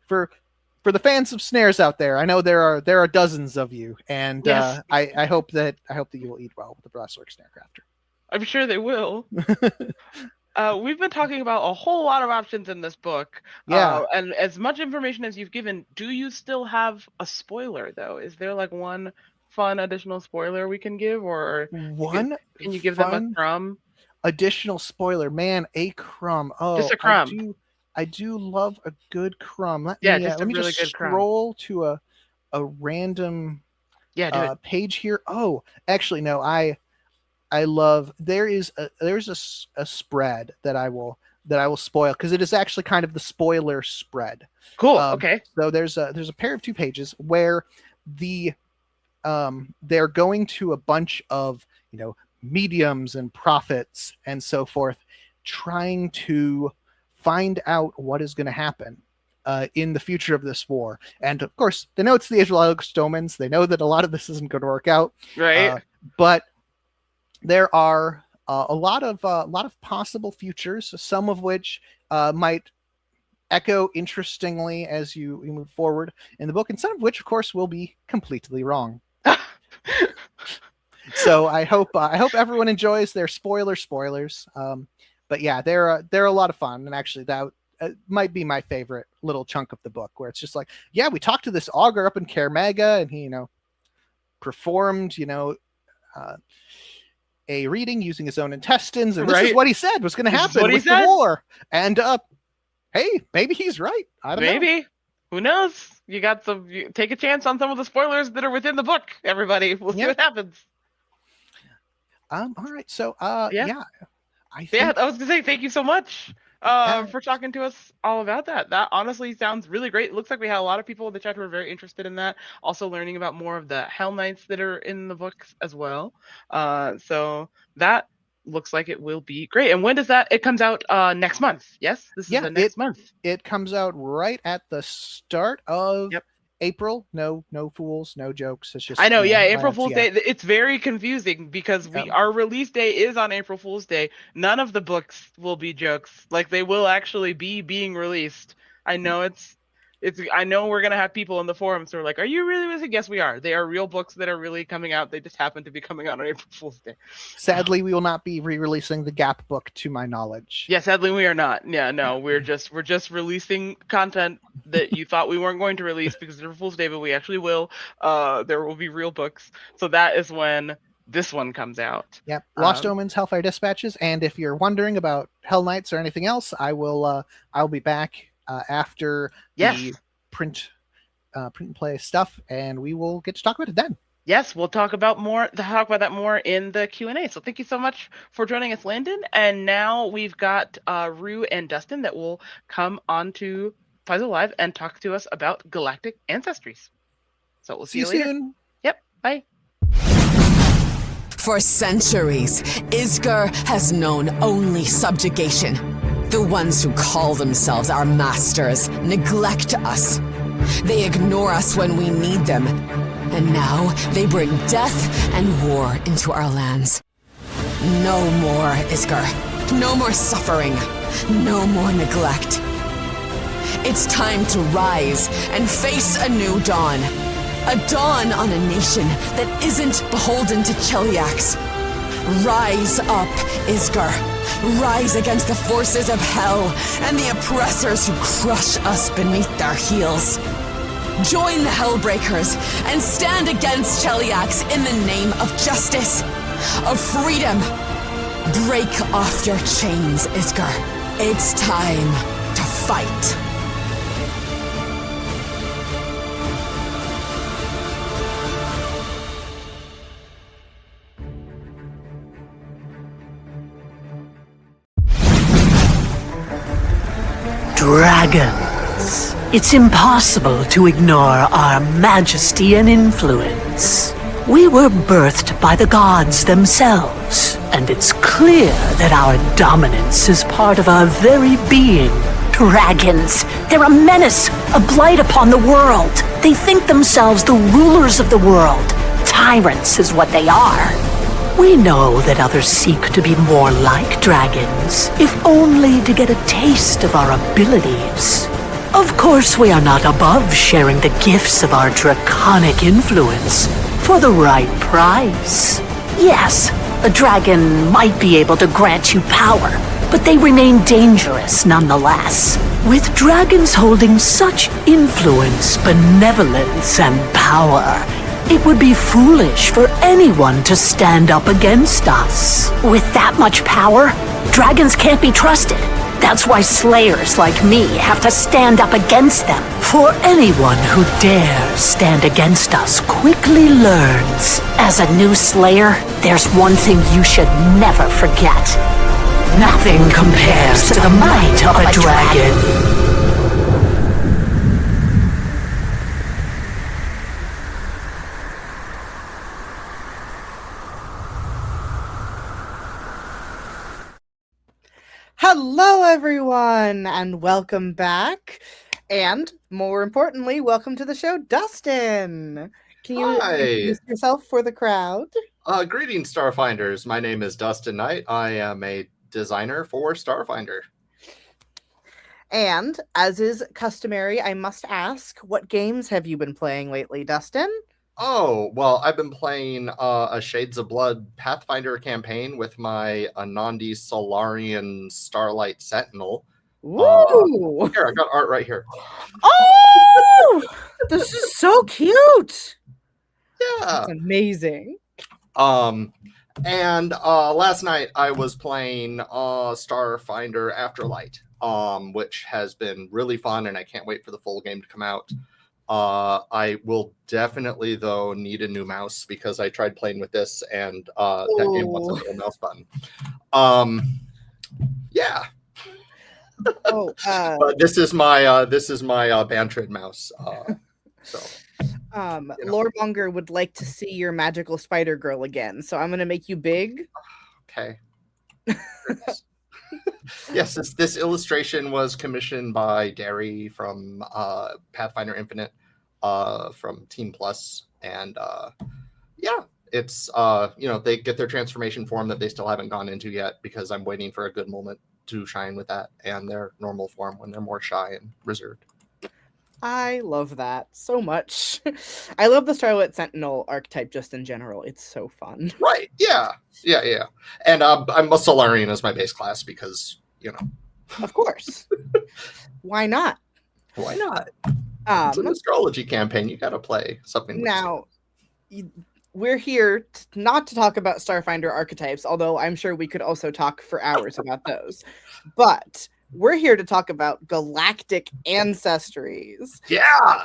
for the fans of snares out there, I know there are dozens of you, and yes. I hope that you will eat well with the Brasselwork Snarecrafter. I'm sure they will. We've been talking about a whole lot of options in this book. Yeah. And as much information as you've given, do you still have a spoiler, though? Is there like one fun additional spoiler we can give? Or can you give them a crumb? Additional spoiler. Man, a crumb. Oh, just a crumb. I do love a good crumb. Let me really just scroll to a random page here. Oh, actually, no, I love there's a spread that I will spoil because it is actually kind of the spoiler spread. Cool. Okay. So there's a pair of 2 pages where they're going to a bunch of mediums and prophets and so forth, trying to find out what is going to happen in the future of this war. And of course, they know it's the Israelite Omens. They know that a lot of this isn't going to work out. Right. But there are a lot of possible futures, some of which might echo interestingly as you move forward in the book, and some of which, of course, will be completely wrong. So I hope everyone enjoys their spoilers. But yeah, they're a lot of fun, and actually that might be my favorite little chunk of the book, where it's just like, yeah, we talked to this augur up in Kermega, and he, performed, a reading using his own intestines, and this is what he said was going to happen with the war. And hey, maybe he's right. I don't know. Maybe. Who knows? You take a chance on some of the spoilers that are within the book, everybody. We'll see what happens. All right. So yeah. I was gonna say thank you so much for talking to us all about that. That honestly sounds really great. It looks like we had a lot of people in the chat who are very interested in that. Also learning about more of the Hell Knights that are in the books as well. So that looks like it will be great. And when does it comes out next month? Yes, this is the next month. It comes out right at the start of April. No fools, no jokes. It's just April Fool's Day. It's very confusing because our release day is on April Fool's Day. None of the books will be jokes. Like, they will actually be being released. I know I know we're gonna have people in the forums who are like, "Are you really releasing?" Yes, we are. They are real books that are really coming out. They just happen to be coming out on April Fool's Day. Sadly, we will not be re-releasing the Gap book, to my knowledge. Yeah, sadly we are not. Yeah, no, we're just releasing content that you thought we weren't going to release because it's Fool's Day, but we actually will. There will be real books. So that is when this one comes out. Yep. Lost Omens, Hellfire Dispatches, and if you're wondering about Hell Knights or anything else, I'll be back after the print and play stuff, and we will get to talk about it then. Yes, we'll talk about that more in the Q&A. So thank you so much for joining us, Landon. And now we've got Rue and Dustin that will come on to Paizo Live and talk to us about Galactic Ancestries. So we'll see you later. Soon. Yep, bye. For centuries, Isger has known only subjugation. The ones who call themselves our masters neglect us. They ignore us when we need them. And now they bring death and war into our lands. No more, Isger. No more suffering. No more neglect. It's time to rise and face a new dawn. A dawn on a nation that isn't beholden to Cheliax. Rise up, Isger. Rise against the forces of hell and the oppressors who crush us beneath their heels. Join the Hellbreakers and stand against Cheliax in the name of justice, of freedom. Break off your chains, Isger. It's time to fight. Dragons. It's impossible to ignore our majesty and influence. We were birthed by the gods themselves, and it's clear that our dominance is part of our very being. Dragons. They're a menace, a blight upon the world. They think themselves the rulers of the world. Tyrants is what they are. We know that others seek to be more like dragons, if only to get a taste of our abilities. Of course, we are not above sharing the gifts of our draconic influence for the right price. Yes, a dragon might be able to grant you power, but they remain dangerous nonetheless. With dragons holding such influence, benevolence, and power, it would be foolish for anyone to stand up against us. With that much power, dragons can't be trusted. That's why slayers like me have to stand up against them. For anyone who dares stand against us quickly learns. As a new slayer, there's one thing you should never forget. Nothing compares to the might of a dragon. Hello, everyone, and welcome back. And more importantly, welcome to the show, Dustin. Can you introduce yourself for the crowd? Greetings, Starfinders. My name is Dustin Knight. I am a designer for Starfinder. And as is customary, I must ask, what games have you been playing lately, Dustin? Oh, well, I've been playing a Shades of Blood Pathfinder campaign with my Anandi Solarian Starlight Sentinel. Ooh! Here, I got art right here. Oh! This is so cute! Yeah. That's amazing. And last night I was playing Starfinder Afterlight, which has been really fun, and I can't wait for the full game to come out. I will definitely, though, need a new mouse because I tried playing with this and that game wants a little mouse button. Yeah. Oh, but this is my Bantrid mouse. So. Loremonger would like to see your magical spider girl again, so I'm gonna make you big. Okay. Yes, this illustration was commissioned by Derry from Pathfinder Infinite, from Team Plus, and yeah, it's they get their transformation form that they still haven't gone into yet because I'm waiting for a good moment to shine with that, and their normal form when they're more shy and reserved. I love that so much. I love the Starlit Sentinel archetype just in general. It's so fun. Right. Yeah. And I'm a Solarian as my base class because, Of course. Why not? Why not? It's an astrology campaign. You got to play something. Now, we're here not to talk about Starfinder archetypes, although I'm sure we could also talk for hours about those. But we're here to talk about Galactic Ancestries. Yeah!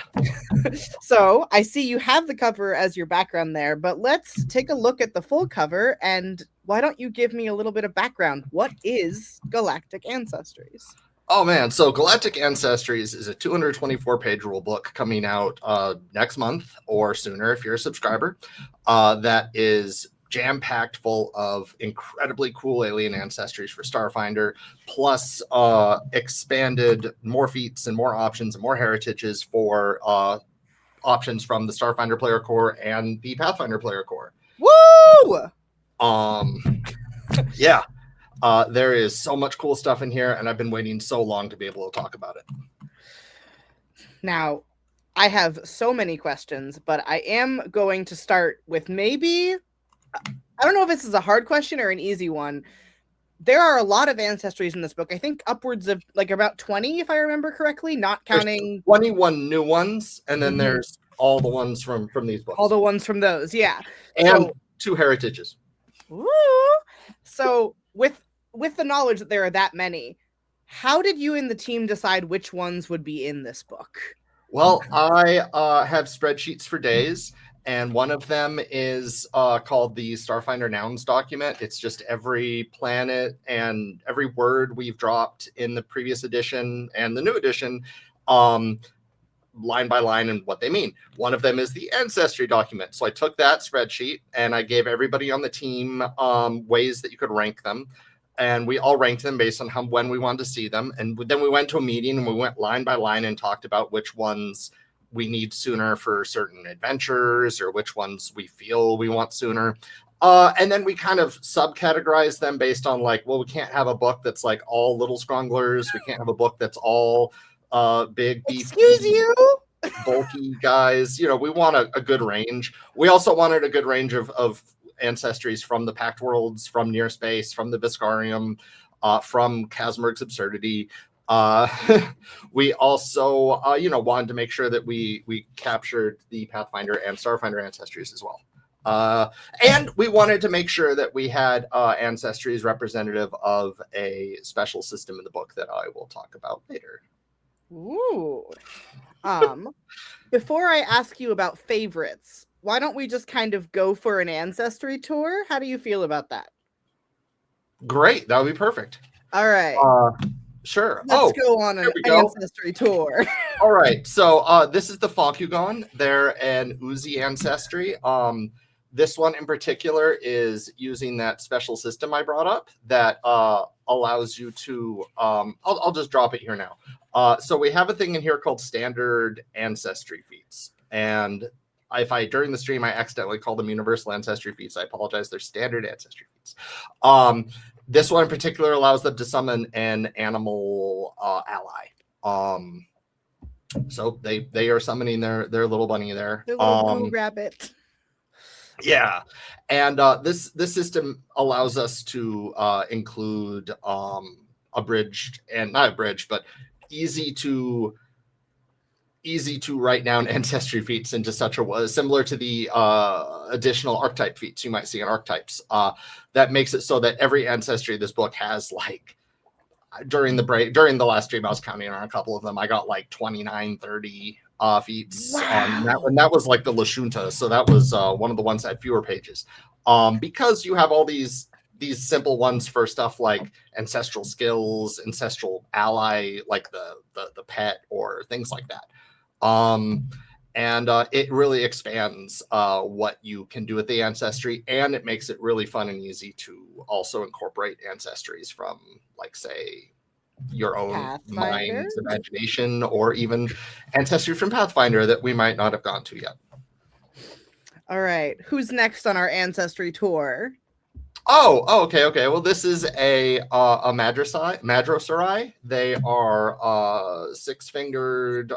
So I see you have the cover as your background there, but let's take a look at the full cover, and why don't you give me a little bit of background? What is Galactic Ancestries? Oh, man. So Galactic Ancestries is a 224-page rule book coming out next month or sooner if you're a subscriber. That is jam-packed full of incredibly cool alien ancestries for Starfinder, plus expanded more feats and more options and more heritages for options from the Starfinder player core and the Pathfinder player core. Woo! Yeah. There is so much cool stuff in here, and I've been waiting so long to be able to talk about it. Now, I have so many questions, but I am going to start with maybe... I don't know if this is a hard question or an easy one. There are a lot of ancestries in this book. I think upwards of about 20, if I remember correctly, not counting... There's 21 new ones, and then there's all the ones from these books. All the ones from those, yeah. And 2 heritages. Woo! So with the knowledge that there are that many, how did you and the team decide which ones would be in this book? Well, I have spreadsheets for days, and one of them is called the Starfinder Nouns document. It's just every planet and every word we've dropped in the previous edition and the new edition, line by line, and what they mean. One of them is the Ancestry document. So I took that spreadsheet, and I gave everybody on the team ways that you could rank them. And we all ranked them based on when we wanted to see them. And then we went to a meeting, and we went line by line and talked about which ones we need sooner for certain adventures, or which ones we feel we want sooner. And then we kind of subcategorize them based on we can't have a book that's all little scrunglers. We can't have a book that's all big, beefy, excuse you, bulky guys. We want a good range. We also wanted a good range of ancestries from the Pact Worlds, from Near Space, from the Viscarium, from Casmerg's Absurdity. We also, wanted to make sure that we captured the Pathfinder and Starfinder ancestries as well. And we wanted to make sure that we had ancestries representative of a special system in the book that I will talk about later. Ooh. Before I ask you about favorites, why don't we just kind of go for an ancestry tour? How do you feel about that? Great. That would be perfect. All right. Sure. Let's go on an ancestry tour. All right. So this is the Falcugon. They're an Uzi ancestry. This one in particular is using that special system I brought up that allows you to... I'll just drop it here now. So we have a thing in here called standard ancestry feats. And if during the stream, I accidentally called them universal ancestry feats, I apologize. They're standard ancestry feats. This one in particular allows them to summon an animal ally. So they are summoning their little bunny there. Their little blue rabbit. Yeah, and this system allows us to include abridged and not abridged, but easy to write down ancestry feats into such a way similar to the additional archetype feats you might see in archetypes. That makes it so that every ancestry of this book has like during the last stream I was counting on a couple of them. I got like 29, 30 feats on that one. That was like the Lashunta, so that was one of the ones that had fewer pages. Because you have all these simple ones for stuff like ancestral skills, ancestral ally, like the pet or things like that. And it really expands what you can do with the ancestry, and it makes it really fun and easy to also incorporate ancestries from, like, say, your own Pathfinder? mind's imagination, or even ancestry from Pathfinder that we might not have gone to yet. All right, who's next on our ancestry tour? Okay. Well, this is a Madrosarai. They are six-fingered,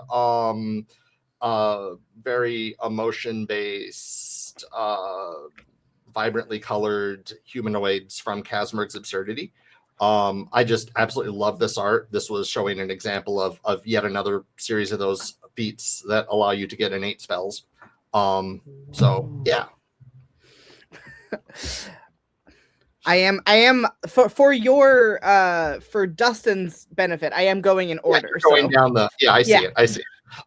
very emotion-based, vibrantly colored humanoids from Kazmerg's Absurdity. I just absolutely love this art. This was showing an example of yet another series of those feats that allow you to get innate spells. So yeah. I am for your for Dustin's benefit, I am going in order. Yeah, going down the I see it.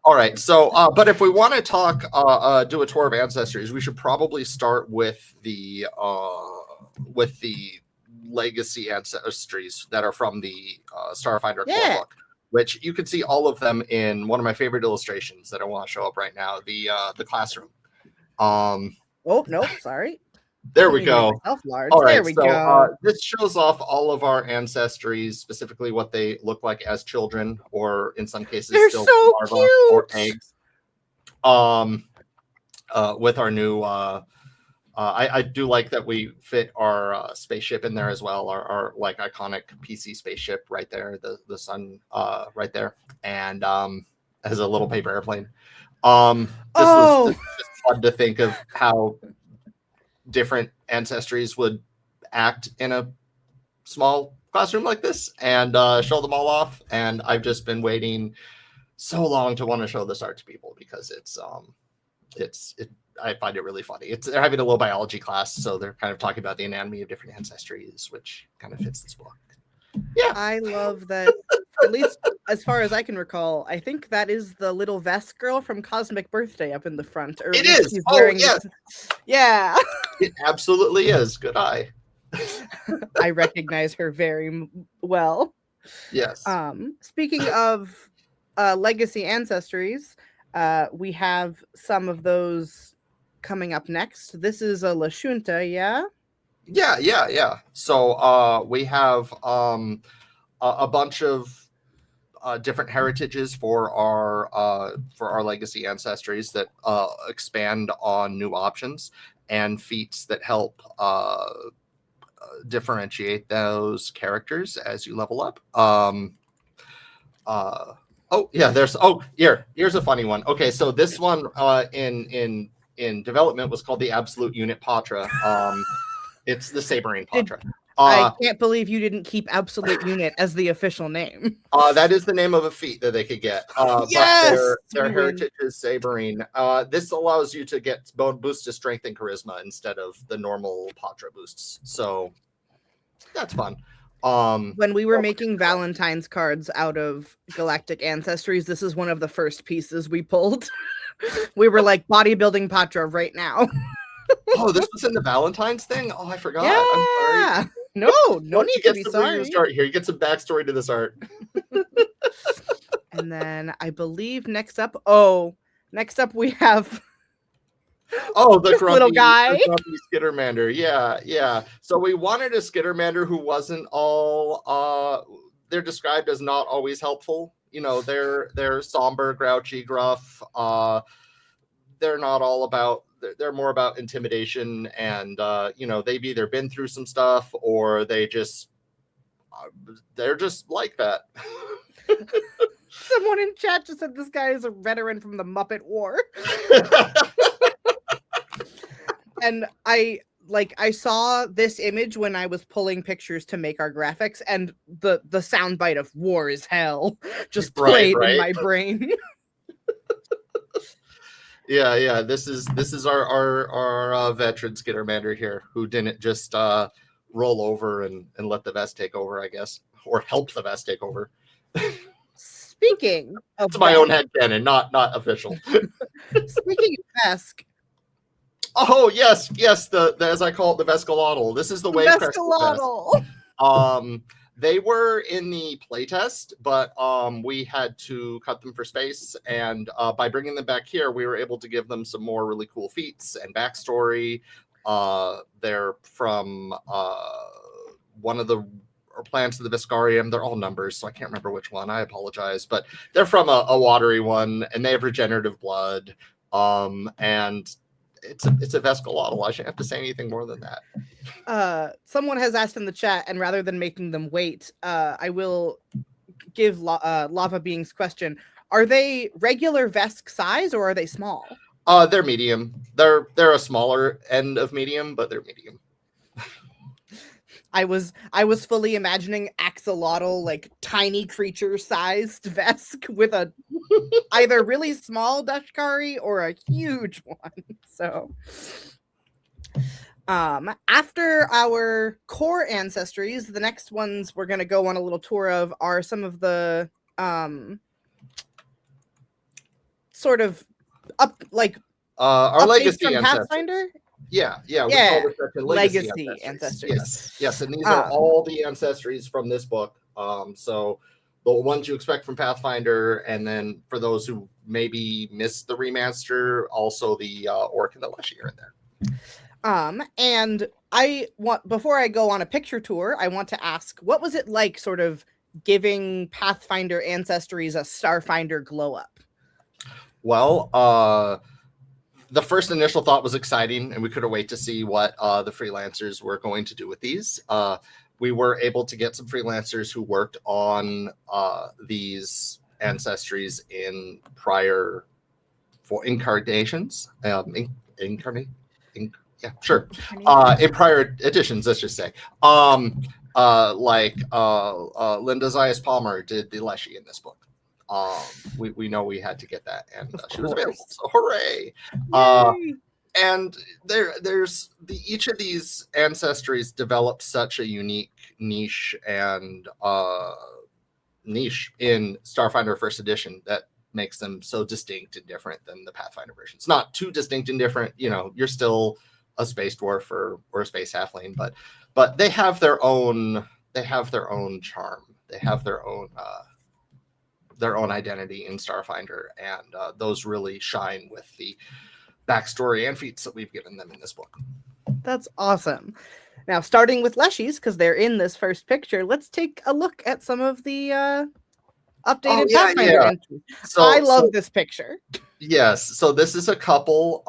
All right. So but if we want to talk do a tour of ancestries, we should probably start with the legacy ancestries that are from the Starfinder core book, which you can see all of them in one of my favorite illustrations that I want to show up right now, the classroom. Oh no, sorry. There we go. All right, there we go. This shows off all of our ancestries, specifically what they look like as children, or in some cases, they're still so larvae cute. or eggs. With our new, I do like that we fit our spaceship in there as well. Our like iconic PC spaceship right there, the sun right there, and as a little paper airplane. This was just fun to think of how different ancestries would act in a small classroom like this, and show them all off. And I've just been waiting so long to want to show this art to people, because I find it really funny. They're having a little biology class, so they're kind of talking about the anatomy of different ancestries, which kind of fits this book. Yeah, I love that. At least as far as I can recall, I think that is the little vest girl from Cosmic Birthday up in the front. Or it is. Yes. Yeah. It absolutely is. Good eye. I recognize her very well. Yes. Speaking of legacy ancestries, we have some of those coming up next. This is a Lashunta, yeah? Yeah. So we have a bunch of different heritages for our legacy ancestries that expand on new options and feats that help differentiate those characters as you level up. Here's a funny one. Okay, so this one in development was called the Absolute Unit Patra. It's the Saberine Patra. I can't believe you didn't keep Absolute Unit as the official name. That is the name of a feat that they could get. Yes! But their heritage is Saberine. This allows you to get boost to strength and charisma instead of the normal Patra boosts. So that's fun. When we were making Valentine's cards out of Galactic Ancestries, this is one of the first pieces we pulled. We were like, bodybuilding Patra right now. Oh, this was in the Valentine's thing? Oh, I forgot. Yeah. I'm sorry. No need to be sorry. Start here. You get some backstory to this art. And then I believe next up we have the grumpy little guy. The grumpy Skittermander. Yeah. So we wanted a Skittermander who wasn't all they're described as not always helpful. You know, they're somber, grouchy, gruff. They're not all about, they're more about intimidation, and they've either been through some stuff or they're just like that. Someone in chat just said this guy is a veteran from the Muppet War. And I saw this image when I was pulling pictures to make our graphics, and the soundbite of "War is Hell" just played in my brain. Yeah. This is our veteran Skittermander here, who didn't just roll over and let the vest take over, I guess, or help the vest take over. Speaking of it's my own headcanon, not official. Speaking of Vesk. Oh yes, the as I call it, the Vescalotl. This is the Wave Vescalotl. They were in the playtest, but we had to cut them for space, and by bringing them back here, we were able to give them some more really cool feats and backstory. They're from one of the plants of the Viscarium. They're all numbers, so I can't remember which one. I apologize, but they're from a watery one, and they have regenerative blood. And it's a Vescalotl. I shouldn't have to say anything more than that. Someone has asked in the chat, and rather than making them wait, I will give Lava Being's question. Are they regular Vesk size, or are they small? They're medium. They're a smaller end of medium, but they're medium. I was fully imagining axolotl, like tiny creature sized Vesk with a either really small Dashkari or a huge one. So after our core ancestries, the next ones we're gonna go on a little tour of are some of the sort of up like our legacy from ancestors. Pathfinder. Yeah. Legacy ancestries. Yes, and these are all the ancestries from this book. So the ones you expect from Pathfinder, and then for those who maybe missed the remaster, also the Orc and the Leshy are in there. And I want, before I go on a picture tour, I want to ask, what was it like sort of giving Pathfinder ancestries a Starfinder glow up? Well, the first initial thought was exciting, and we couldn't wait to see what the freelancers were going to do with these. We were able to get some freelancers who worked on these ancestries in prior incarnations. In prior editions, let's just say. Linda Zayas Palmer did the Leshy in this book. We know we had to get that, and she was available, so hooray! And there's each of these ancestries developed such a unique niche and niche in Starfinder First Edition that makes them so distinct and different than the Pathfinder versions. Not too distinct and different, you're still a space dwarf or a space halfling, but they have their own charm. They have their own identity in Starfinder, and those really shine with the backstory and feats that we've given them in this book. That's awesome. Now, starting with Leshies, because they're in this first picture, let's take a look at some of the updated Pathfinder entries. I love this picture. Yes, so this is a couple.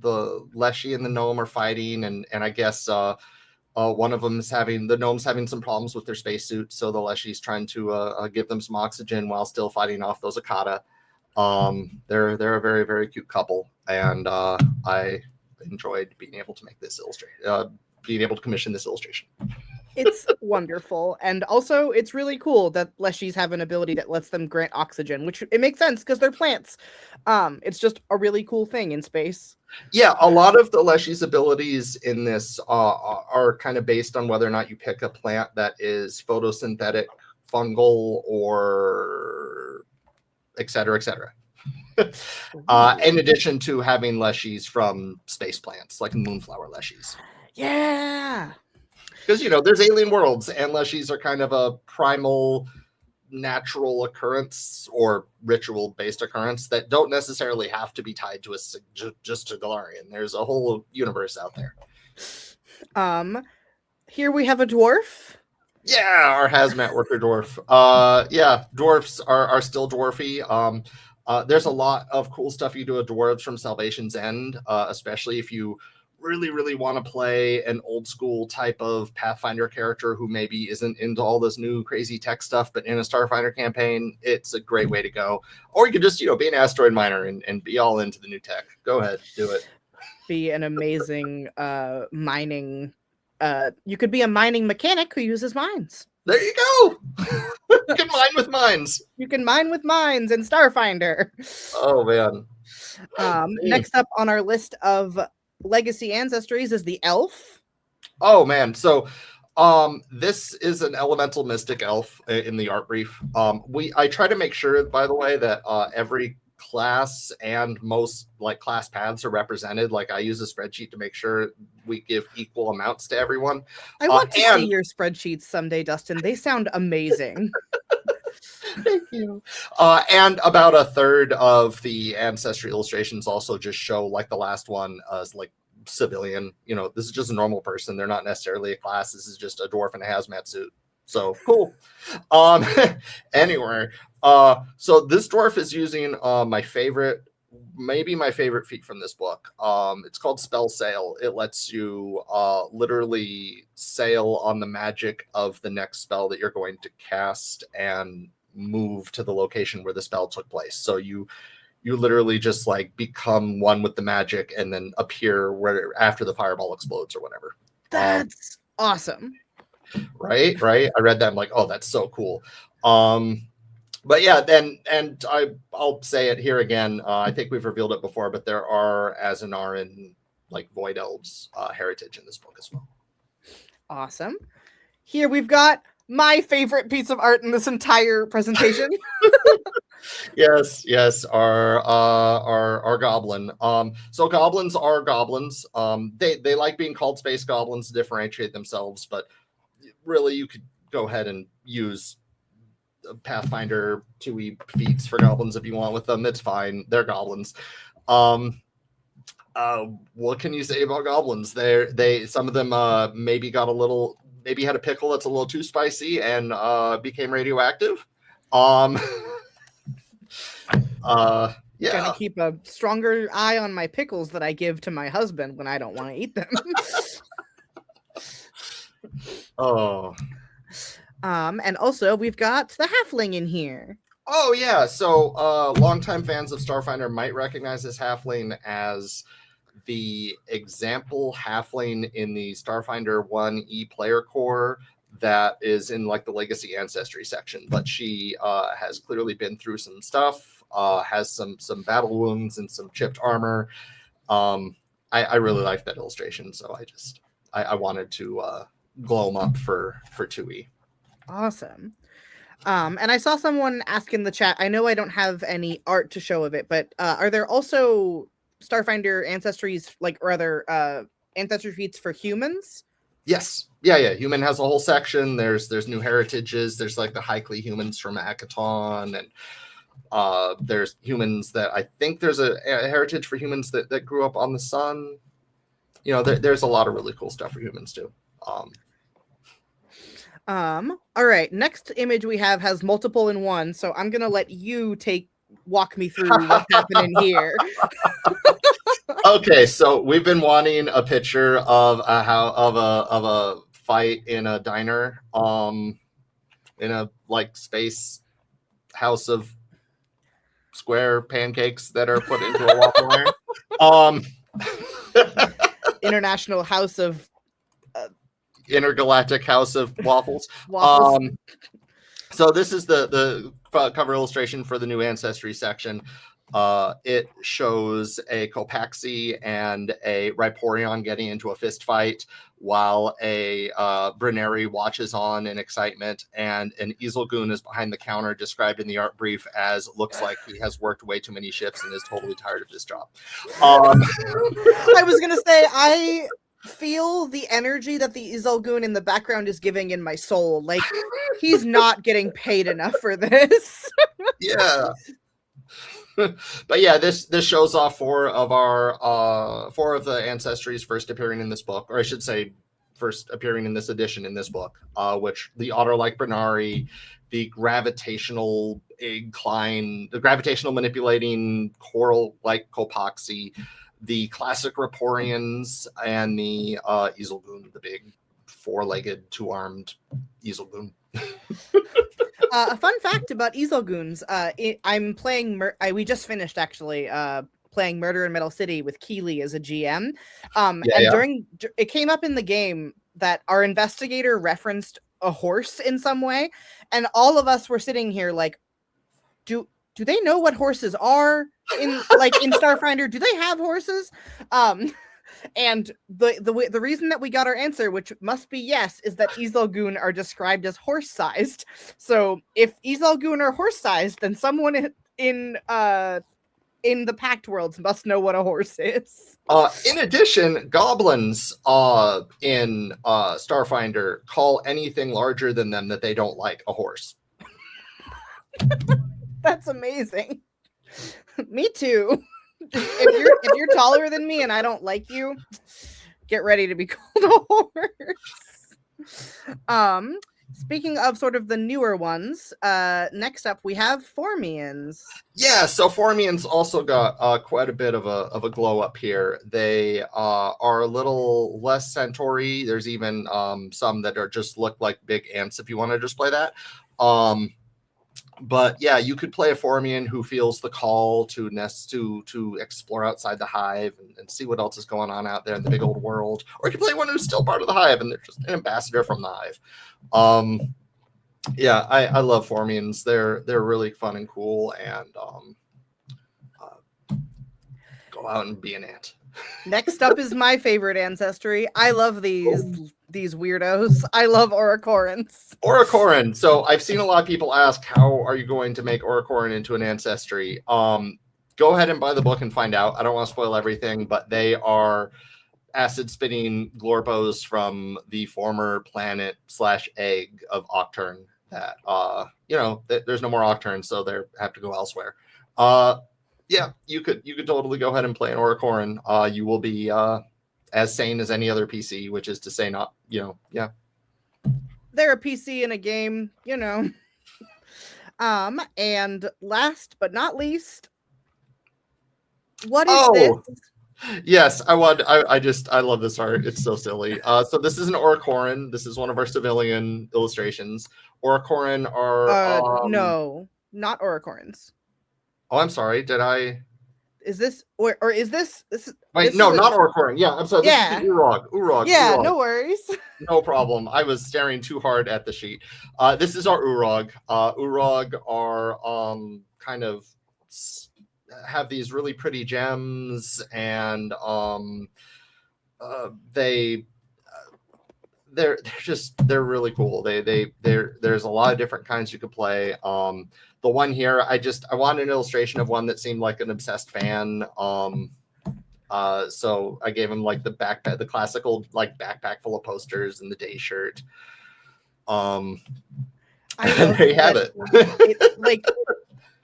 The Leshy and the gnome are fighting, and I guess one of them is the gnome's having some problems with their spacesuit, so the Leshy's trying to give them some oxygen while still fighting off those Akata. They're a very, very cute couple, and I enjoyed being able to make this illustration, being able to commission this illustration. It's wonderful, and also it's really cool that Leshies have an ability that lets them grant oxygen, which it makes sense because they're plants. It's just a really cool thing in space. Yeah, a lot of the Leshy's abilities in this are kind of based on whether or not you pick a plant that is photosynthetic, fungal, or et cetera, et cetera. In addition to having Leshies from space plants, like Moonflower Leshies. Yeah! Because, there's alien worlds, and Leshies are kind of a primal, natural occurrence or ritual-based occurrence that don't necessarily have to be tied to just to Galarian. There's a whole universe out there. Here we have a dwarf. Yeah, our hazmat worker dwarf. Dwarfs are still dwarfy. There's a lot of cool stuff you do with dwarves from Salvation's End, especially if you really want to play an old school type of Pathfinder character who maybe isn't into all this new crazy tech stuff, but in a Starfinder campaign, it's a great way to go. Or you could just, be an asteroid miner and be all into the new tech. Go ahead, do it. Be an amazing mining. You could be a mining mechanic who uses mines. There you go. You can mine with mines. You can mine with mines in Starfinder. Oh, man. Next up on our list of legacy ancestries is the elf. Oh, man. So this is an elemental mystic elf in the art brief. I try to make sure, by the way, that every class and most class paths are represented. I use a spreadsheet to make sure we give equal amounts to everyone. I want to see your spreadsheets someday, Dustin. They sound amazing. Thank you. And about a third of the ancestry illustrations also just show the last one as civilian. This is just a normal person. They're not necessarily a class. This is just a dwarf in a hazmat suit. So cool. Anyway, so this dwarf is using my favorite feat from this book. It's called Spell Sail. It lets you literally sail on the magic of the next spell that you're going to cast and move to the location where the spell took place. So you literally just become one with the magic and then appear where after the fireball explodes or whatever. That's awesome. Right. I read that. I'm like, oh, that's so cool. But yeah, and I'll say it here again. I think we've revealed it before, but there are Azanaran Void Elves heritage in this book as well. Awesome. Here we've got my favorite piece of art in this entire presentation. Yes, our goblin. So goblins are goblins. They like being called space goblins to differentiate themselves, but really you could go ahead and use Pathfinder 2e feats for goblins if you want with them. It's fine. They're goblins. What can you say about goblins? Some of them maybe had a pickle that's a little too spicy and became radioactive. Yeah. Gonna keep a stronger eye on my pickles that I give to my husband when I don't want to eat them. Oh. And also we've got the halfling in here. Oh yeah, so longtime fans of Starfinder might recognize this halfling as the example halfling in the Starfinder 1E player core that is in the legacy ancestry section, but she has clearly been through some stuff, has some battle wounds and some chipped armor. I really like that illustration, so I wanted to glow them up for 2E. Awesome. And I saw someone ask in the chat, I know I don't have any art to show of it, but are there also Starfinder ancestries, or other ancestry feats for humans? Yes. Yeah. Human has a whole section. There's new heritages. There's the Hykely humans from Akaton, and there's humans that I think there's a heritage for humans that grew up on the sun. There's a lot of really cool stuff for humans too. All right. Next image we have has multiple in one, so I'm gonna let you walk me through what's happening here. Okay, so we've been wanting a picture of a fight in a diner, in a space house of square pancakes that are put into a waffle iron. International House of Intergalactic House of Waffles. So this is the cover illustration for the new ancestry section. It shows a Copaxi and a Riporion getting into a fist fight while a Bruneri watches on in excitement, and an Easelgoon is behind the counter, described in the art brief as looks like he has worked way too many shifts and is totally tired of his job. I was going to say, I feel the energy that the Easelgoon in the background is giving in my soul. He's not getting paid enough for this. Yeah. But yeah, this shows off four of the ancestries first appearing in this book, or I should say first appearing in this edition in this book, which the otter-like Brunari, the gravitational incline, the gravitational manipulating coral-like Copaxi, the classic Raporians, and the Easelgoon, the big 4-legged, 2-armed Easelgoon. A fun fact about Easelgoons, I'm playing, we just finished actually playing Murder in Metal City with Keeley as a GM. It came up in the game that our investigator referenced a horse in some way, and all of us were sitting here like, do they know what horses are in Starfinder? Do they have horses? And the reason that we got our answer, which must be yes, is that Easelgoon are described as horse-sized. So if Easelgoon are horse-sized, then someone in the Pact Worlds must know what a horse is. In addition, goblins in Starfinder call anything larger than them that they don't like a horse. That's amazing. Me too. If you're taller than me and I don't like you, get ready to be called a horse. Speaking of sort of the newer ones, next up we have Formians. Yeah, so Formians also got quite a bit of a glow up here. They are a little less centaur-y. There's even some that are just look like big ants if you want to just play that. But yeah, you could play a Formian who feels the call to explore outside the hive and see what else is going on out there in the big old world. Or you can play one who's still part of the hive and they're just an ambassador from the hive. Yeah, I love Formians. They're really fun and cool, and go out and be an ant. Next up is my favorite ancestry. I love these weirdos. I love Orocorans. Orocoran. So I've seen a lot of people ask, how are you going to make Orocoran into an ancestry? Go ahead and buy the book and find out. I don't want to spoil everything, but they are acid-spitting Glorpos from the former planet/egg of Octurne that, there's no more Octurne, so they have to go elsewhere. Yeah, you could totally go ahead and play an Orocoran. You will be as sane as any other PC, which is to say not, yeah. They're a PC in a game, And last but not least, what is this? Yes, I love this art. It's so silly. So this is an Orocoran. This is one of our civilian illustrations. Orocoran are no, not Orocorans. Oh, I'm sorry. Did I? Is this or is this? Wait, no, not Orocoran. Yeah, I'm sorry. This is the Urog. Yeah, Urog. No worries. No problem. I was staring too hard at the sheet. This is our Urog. Urog are kind of have these really pretty gems, and they're really cool. There's a lot of different kinds you could play. The one here, I wanted an illustration of one that seemed like an obsessed fan. So I gave him like the backpack, the classical like backpack full of posters and the day shirt. And there you have it. Like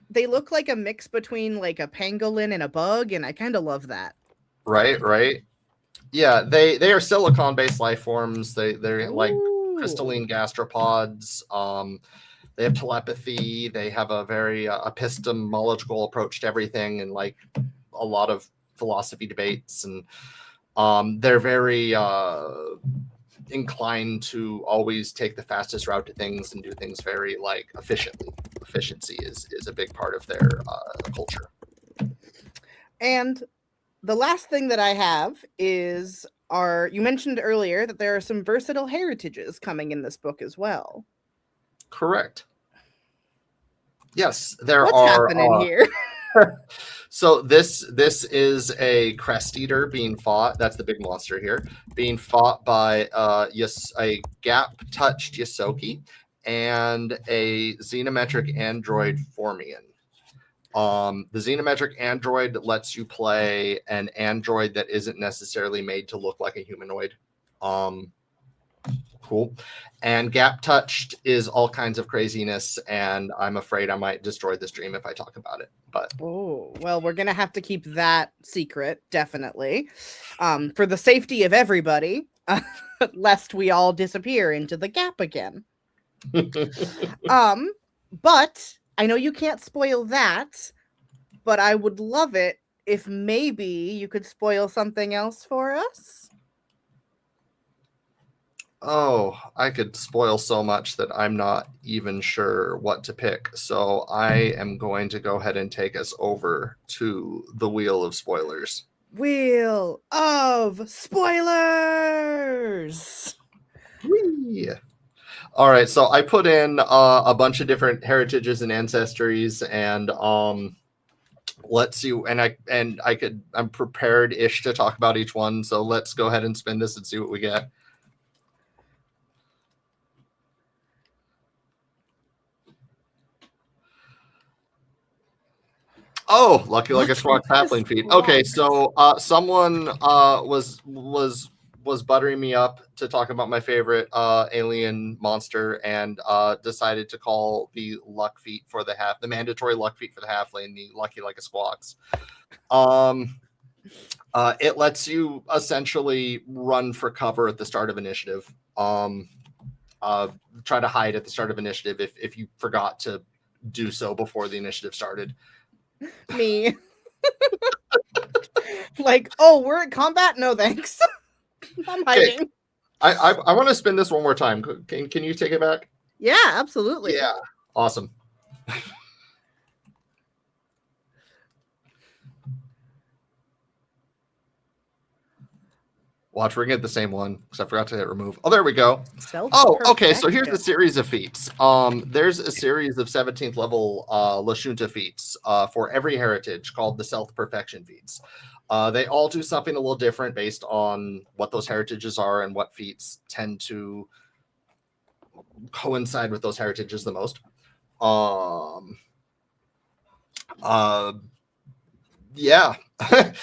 they look like a mix between like a pangolin and a bug, and I kind of love that. Right. Yeah, they are silicon-based life forms. They're like crystalline gastropods. They have telepathy. They have a very epistemological approach to everything, and like a lot of philosophy debates. And they're very inclined to always take the fastest route to things and do things very like efficiently. Efficiency is a big part of their culture. And the last thing that I have is you mentioned earlier that there are some versatile heritages coming in this book as well. Correct. Yes, there What's are. Happening here? So this is a crest eater being fought. That's the big monster here, being fought by a gap-touched Ysoki and a xenometric android Formian. The xenometric android lets you play an android that isn't necessarily made to look like a humanoid. Cool. And gap touched is all kinds of craziness, and I'm afraid I might destroy the stream if I talk about it. But well, we're gonna have to keep that secret, definitely, for the safety of everybody, lest we all disappear into the gap again. But I know you can't spoil that, but I would love it if maybe you could spoil something else for us. Oh, I could spoil so much that I'm not even sure what to pick. So I am going to go ahead and take us over to the Wheel of Spoilers. Wheel of Spoilers! Whee! All right, so I put in a bunch of different heritages and ancestries, and let's see. I'm prepared-ish to talk about each one. So let's go ahead and spin this and see what we get. Oh, lucky like a Schrock Halfling feat. Okay, so someone was buttering me up to talk about my favorite alien monster, and decided to call the luck feat for the mandatory luck feat for the halfling, the lucky like a squawks. It lets you essentially run for cover at the start of initiative. Try to hide at the start of initiative if you forgot to do so before the initiative started. Me. Like, oh, we're at combat? No, thanks. I'm hiding. Okay. I want to spin this one more time. Can you take it back? Yeah, absolutely. Yeah. Awesome. Watch, we're gonna get the same one because I forgot to hit remove. Oh, there we go. Oh, okay. So here's a series of feats. There's a series of 17th level Lashunta feats for every heritage called the Self-Perfection feats. They all do something a little different based on what those heritages are and what feats tend to coincide with those heritages the most. Yeah.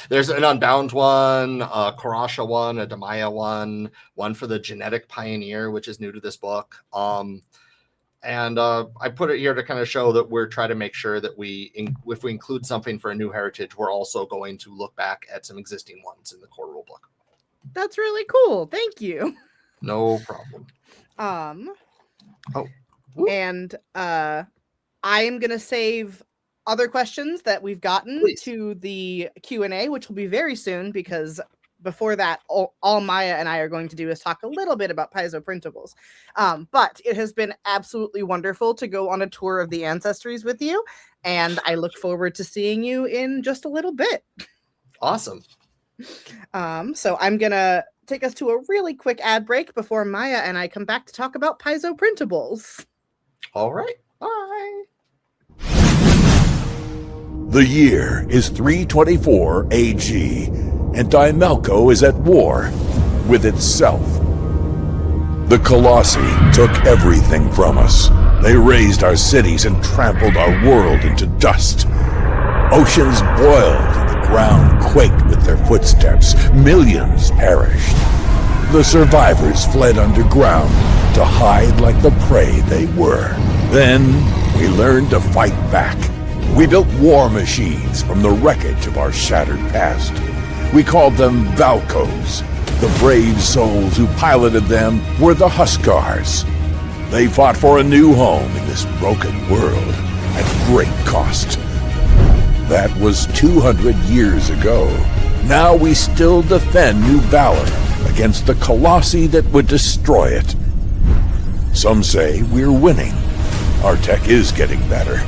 There's an Unbound one, a Karasha one, a Damaya one for the Genetic Pioneer, which is new to this book. And I put it here to kind of show that we're trying to make sure that if we include something for a new heritage, we're also going to look back at some existing ones in the core rulebook. That's really cool. Thank you. No problem. And I am going to save other questions that we've gotten to the Q&A, which will be very soon, because before that, all Maya and I are going to do is talk a little bit about Paizo Printables. But it has been absolutely wonderful to go on a tour of the Ancestries with you, and I look forward to seeing you in just a little bit. Awesome. So I'm going to take us to a really quick ad break before Maya and I come back to talk about Paizo Printables. All right. Bye. The year is 324 AG, and Dimelco is at war with itself. The Colossi took everything from us. They razed our cities and trampled our world into dust. Oceans boiled and the ground quaked with their footsteps. Millions perished. The survivors fled underground to hide like the prey they were. Then we learned to fight back. We built war machines from the wreckage of our shattered past. We called them Valkos. The brave souls who piloted them were the Huskars. They fought for a new home in this broken world at great cost. That was 200 years ago. Now we still defend New Valor against the Colossi that would destroy it. Some say we're winning. Our tech is getting better.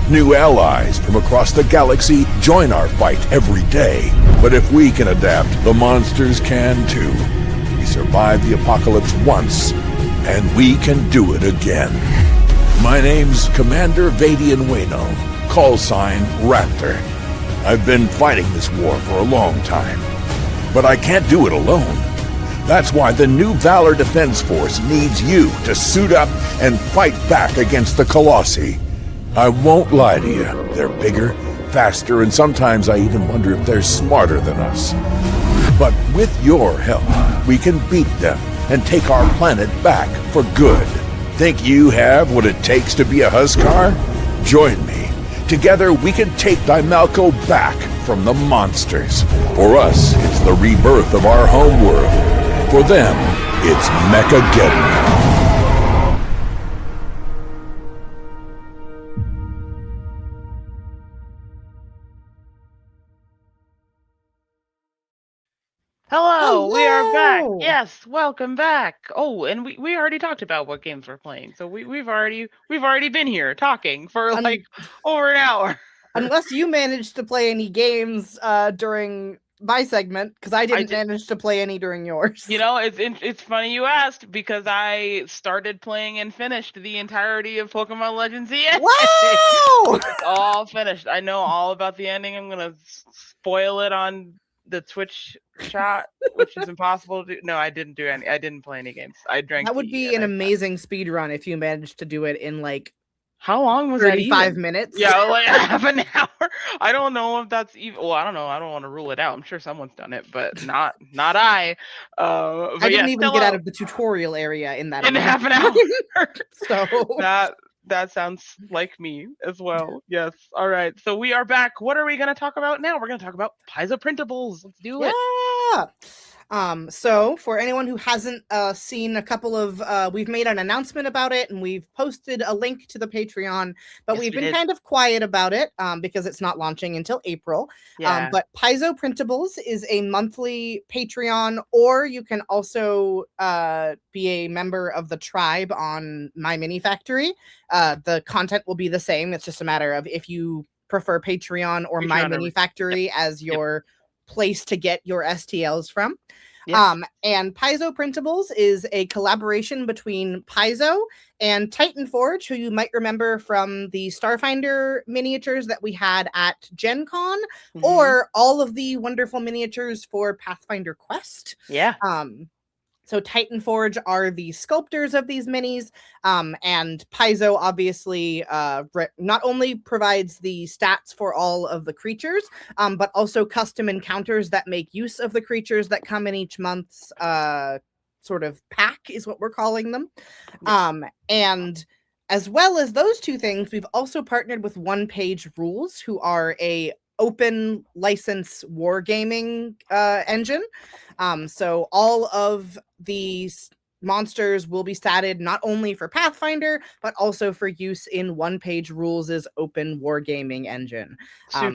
New allies from across the galaxy join our fight every day. But if we can adapt, the monsters can too. We survived the apocalypse once, and we can do it again. My name's Commander Vadian Wayno, call sign Raptor. I've been fighting this war for a long time, but I can't do it alone. That's why the New Valor Defense Force needs you to suit up and fight back against the Colossi. I won't lie to you. They're bigger, faster, and sometimes I even wonder if they're smarter than us. But with your help, we can beat them and take our planet back for good. Think you have what it takes to be a Huskar? Join me. Together we can take Dimelco back from the monsters. For us, it's the rebirth of our home world. For them, it's Mechageddon. Hello, we are back. Hello! Yes, welcome back. Oh, and we already talked about what games we're playing, so we've already been here talking for like over an hour. Unless you managed to play any games during my segment, because I didn't manage to play any during yours. You know, it's funny you asked, because I started playing and finished the entirety of Pokemon Legends EA. Wow! It's all finished. I know all about the ending. I'm gonna spoil it on the Twitch chat, which is impossible to do. No, I didn't do any. I didn't play any games. I drank. That would be an amazing speed run if you managed to do it in like how long was 35 minutes? Yeah, like half an hour. I don't know if that's even. Well, I don't know. I don't want to rule it out. I'm sure someone's done it, but not I. But I didn't even get out of the tutorial area in that. In half an hour. So that sounds like me as well. Yes. All right. So we are back. What are we going to talk about now? We're going to talk about Paizo Printables. Let's do it. Yeah. So for anyone who hasn't seen a couple of, we've made an announcement about it and we've posted a link to the Patreon, but we've been kind of quiet about it because it's not launching until April. Yeah. But Paizo Printables is a monthly Patreon, or you can also be a member of the tribe on My Mini Factory. The content will be the same. It's just a matter of if you prefer Patreon or My Mini Factory as your place to get your STLs from. Yes. And Paizo Printables is a collaboration between Paizo and Titan Forge, who you might remember from the Starfinder miniatures that we had at Gen Con, or all of the wonderful miniatures for Pathfinder Quest. Yeah. So Titan Forge are the sculptors of these minis, and Paizo obviously not only provides the stats for all of the creatures, but also custom encounters that make use of the creatures that come in each month's sort of pack is what we're calling them. And as well as those two things, we've also partnered with One Page Rules, who are a open license wargaming engine. So all of these monsters will be statted not only for Pathfinder, but also for use in One Page Rules' open wargaming engine. So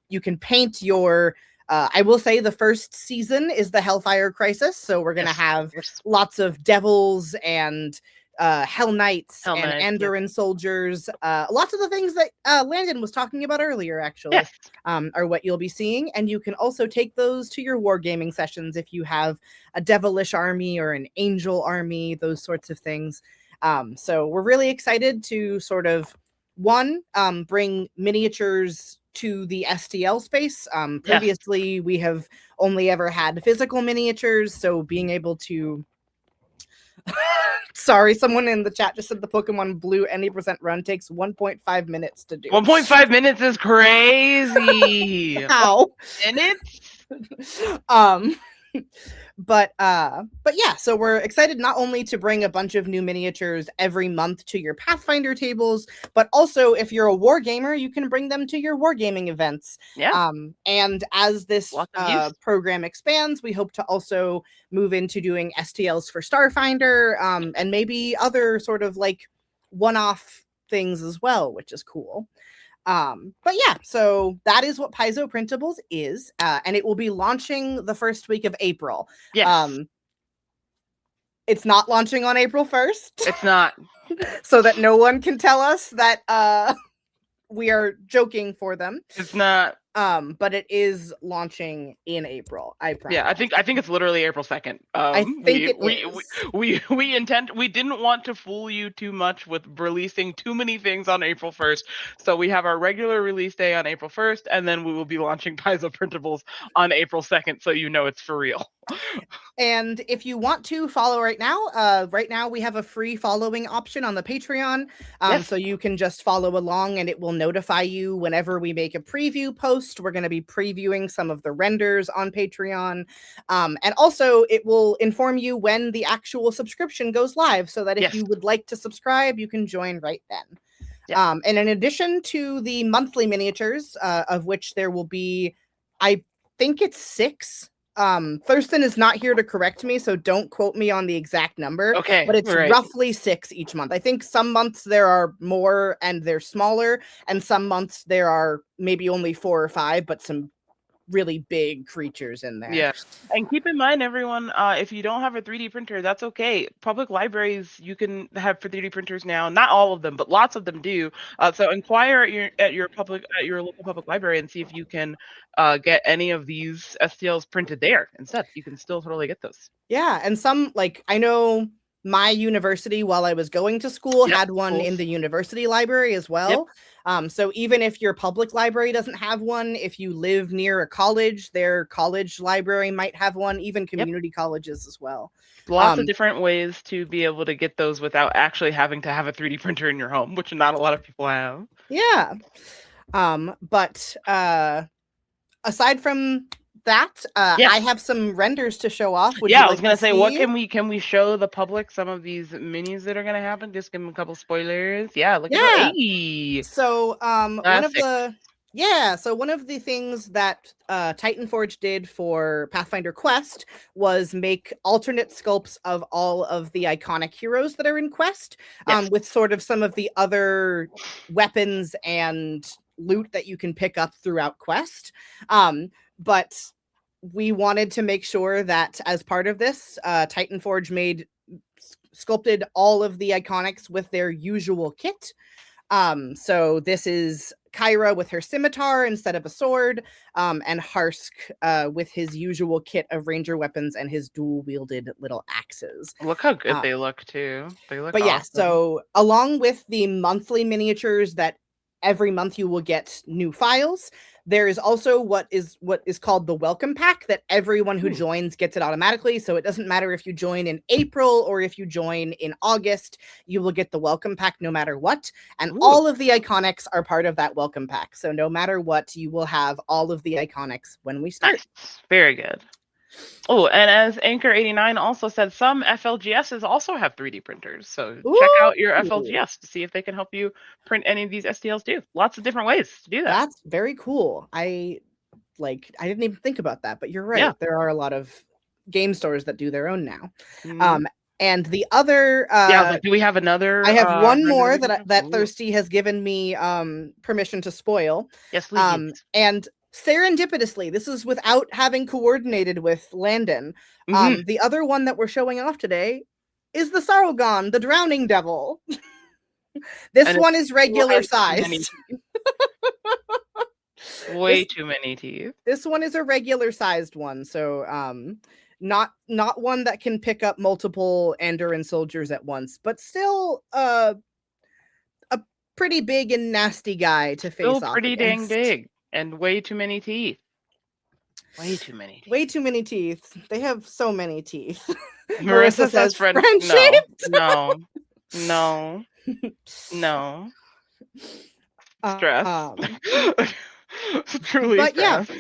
you can paint your I will say the first season is the Hellfire Crisis, so we're going to have lots of devils and Hell Knights and Andoran soldiers. Lots of the things that Landon was talking about earlier, actually, are what you'll be seeing. And you can also take those to your wargaming sessions if you have a devilish army or an angel army, those sorts of things. So we're really excited to sort of, bring miniatures to the STL space. Previously, we have only ever had physical miniatures, so being able to sorry, someone in the chat just said the Pokemon Blue any % run takes 1.5 minutes to do. 1.5 minutes is crazy. How? Minutes? But yeah, so we're excited not only to bring a bunch of new miniatures every month to your Pathfinder tables, but also if you're a wargamer, you can bring them to your wargaming events. Yeah. And as this program expands, we hope to also move into doing STLs for Starfinder, and maybe other sort of like one-off things as well, which is cool. But yeah, so that is what Paizo Printables is, and it will be launching the first week of April. Yes. It's not launching on April 1st. It's not. So that no one can tell us that we are joking for them. It's not. But it is launching in April. I promise. Yeah, I think it's literally April 2nd. I think we didn't want to fool you too much with releasing too many things on April 1st. So we have our regular release day on April 1st, and then we will be launching Paizo Printables on April 2nd, so you know it's for real. And if you want to follow right now we have a free following option on the Patreon. So you can just follow along and it will notify you whenever we make a preview post. We're going to be previewing some of the renders on Patreon. And also it will inform you when the actual subscription goes live, so that if you would like to subscribe, you can join right then. And in addition to the monthly miniatures, of which there will be, I think it's 6. Thurston is not here to correct me, so don't quote me on the exact number. Okay, but it's roughly 6 each month. I think some months there are more and they're smaller, and some months there are maybe only 4 or 5, but some really big creatures in there. Yeah, and keep in mind, everyone, if you don't have a 3D printer, that's okay. Public libraries you can have for 3D printers now. Not all of them, but lots of them do. So inquire at your local public library and see if you can get any of these STLs printed there instead. You can still totally get those. Yeah, and some, like, I know my university, while I was going to school, Yep, had one schools. in the university library as well. So even if your public library doesn't have one, if you live near a college, their college library might have one, even community colleges as well. Lots of different ways to be able to get those without actually having to have a 3D printer in your home, which not a lot of people have. Yeah. But aside from that, I have some renders to show off. Would you I was like gonna to say, see? what can we show the public some of these minis that are gonna happen? Just give them a couple spoilers. Yeah, look at that. So one of the things that Titan Forge did for Pathfinder Quest was make alternate sculpts of all of the iconic heroes that are in Quest, with sort of some of the other weapons and loot that you can pick up throughout Quest. But we wanted to make sure that as part of this, Titan Forge sculpted all of the iconics with their usual kit. So this is Kyra with her scimitar instead of a sword, and Harsk with his usual kit of ranger weapons and his dual-wielded little axes. Look how good they look too. They look awesome. So along with the monthly miniatures that every month you will get new files, there is also what is called the welcome pack that everyone who joins gets it automatically. So it doesn't matter if you join in April or if you join in August, you will get the welcome pack no matter what. And all of the iconics are part of that welcome pack. So no matter what, you will have all of the iconics when we start. Nice. Very good. Oh, and as Anchor89 also said, some FLGSs also have 3D printers. So check out your FLGS to see if they can help you print any of these STLs too. Lots of different ways to do that. That's very cool. I didn't even think about that, but you're right. Yeah. There are a lot of game stores that do their own now. And the other do we have another? I have one more that Thirsty has given me permission to spoil. Yes, please. And serendipitously, this is without having coordinated with Landon. The other one that we're showing off today is the Sarugan, the Drowning Devil. This one is regular sized. Way too many teeth. This one is a regular sized one, so not one that can pick up multiple Andoran soldiers at once, but still a pretty big and nasty guy to face off against. Pretty dang big. And way too many teeth. Way too many teeth. Way too many teeth. They have so many teeth. Marissa says friendship. No. Stress. Truly but stress.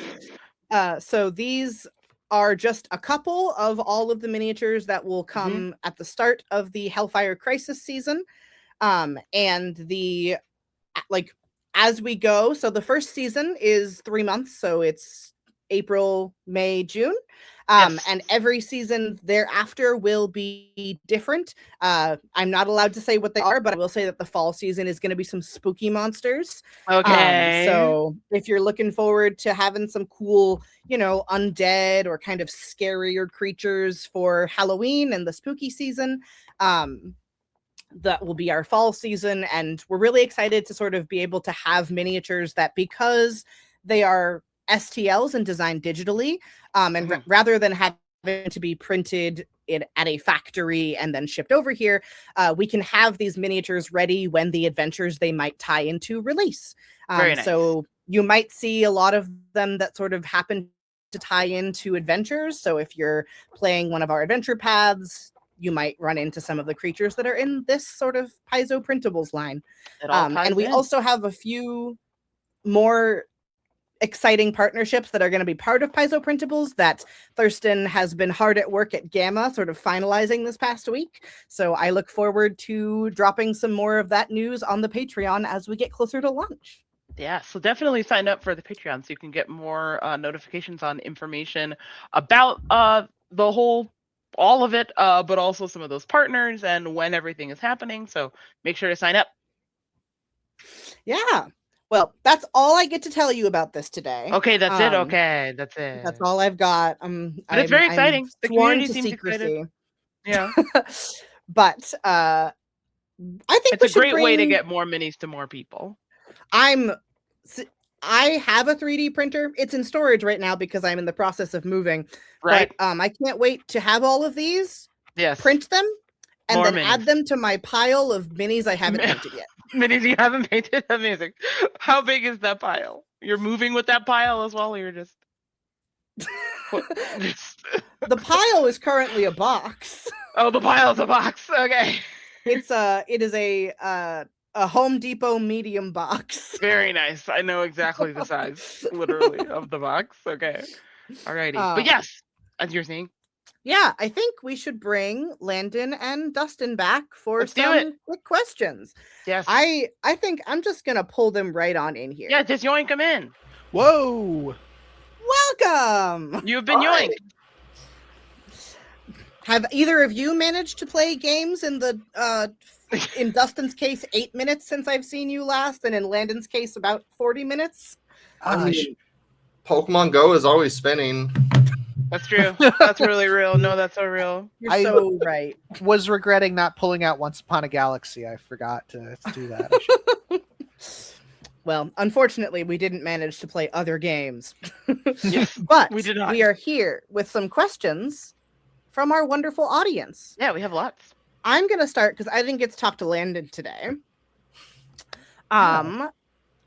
Yeah. So these are just a couple of all of the miniatures that will come at the start of the Hellfire Crisis season. And the as we go, so the first season is 3 months, so it's April, May, June. And every season thereafter will be different. I'm not allowed to say what they are, but I will say that the fall season is going to be some spooky monsters. Okay. So if you're looking forward to having some cool, undead or kind of scarier creatures for Halloween and the spooky season, that will be our fall season. And we're really excited to sort of be able to have miniatures that, because they are STLs and designed digitally, and rather than having to be printed at a factory and then shipped over here, we can have these miniatures ready when the adventures they might tie into release. Very nice. So you might see a lot of them that sort of happen to tie into adventures. So if you're playing one of our adventure paths, you might run into some of the creatures that are in this sort of Paizo Printables line. And we also have a few more exciting partnerships that are going to be part of Paizo Printables that Thurston has been hard at work at Gamma sort of finalizing this past week. So I look forward to dropping some more of that news on the Patreon as we get closer to launch. Yeah, so definitely sign up for the Patreon so you can get more notifications on information about all of it, but also some of those partners and when everything is happening. So make sure to sign up. Yeah. Well, that's all I get to tell you about this today. Okay, that's it. Okay, that's it. That's all I've got. But it's very exciting. The community seems excited. Yeah. But I think it's a great way to get more minis to more people. I have a 3D printer. It's in storage right now because I'm in the process of moving. Right. But I can't wait to have all of these. Yes. Print them and more then minis. add them to my pile of minis I haven't painted yet. Minis you haven't painted? Amazing. How big is that pile? You're moving with that pile as well, or you're just... The pile is currently a box. Oh, the pile's a box. Okay. It is a Home Depot medium box. Very nice. I know exactly the size, literally, of the box. Okay. Alrighty. But yes, as you're saying. Yeah, I think we should bring Landon and Dustin back for some quick questions. Yes. I think I'm just gonna pull them right on in here. Yeah, just yoink them in. Whoa! Welcome! You've been yoinked. Have either of you managed to play games in the in Dustin's case 8 minutes since I've seen you last, and in Landon's case about 40 minutes? Pokemon Go is always spinning. That's true. That's really real. No, that's so real. You're so right. Was regretting not pulling out Once Upon a Galaxy. I forgot to do that. Well, unfortunately, we didn't manage to play other games. Yes, but we did not. We are here with some questions from our wonderful audience. Yeah, we have lots. I'm going to start because I didn't get to talk to Landon today. I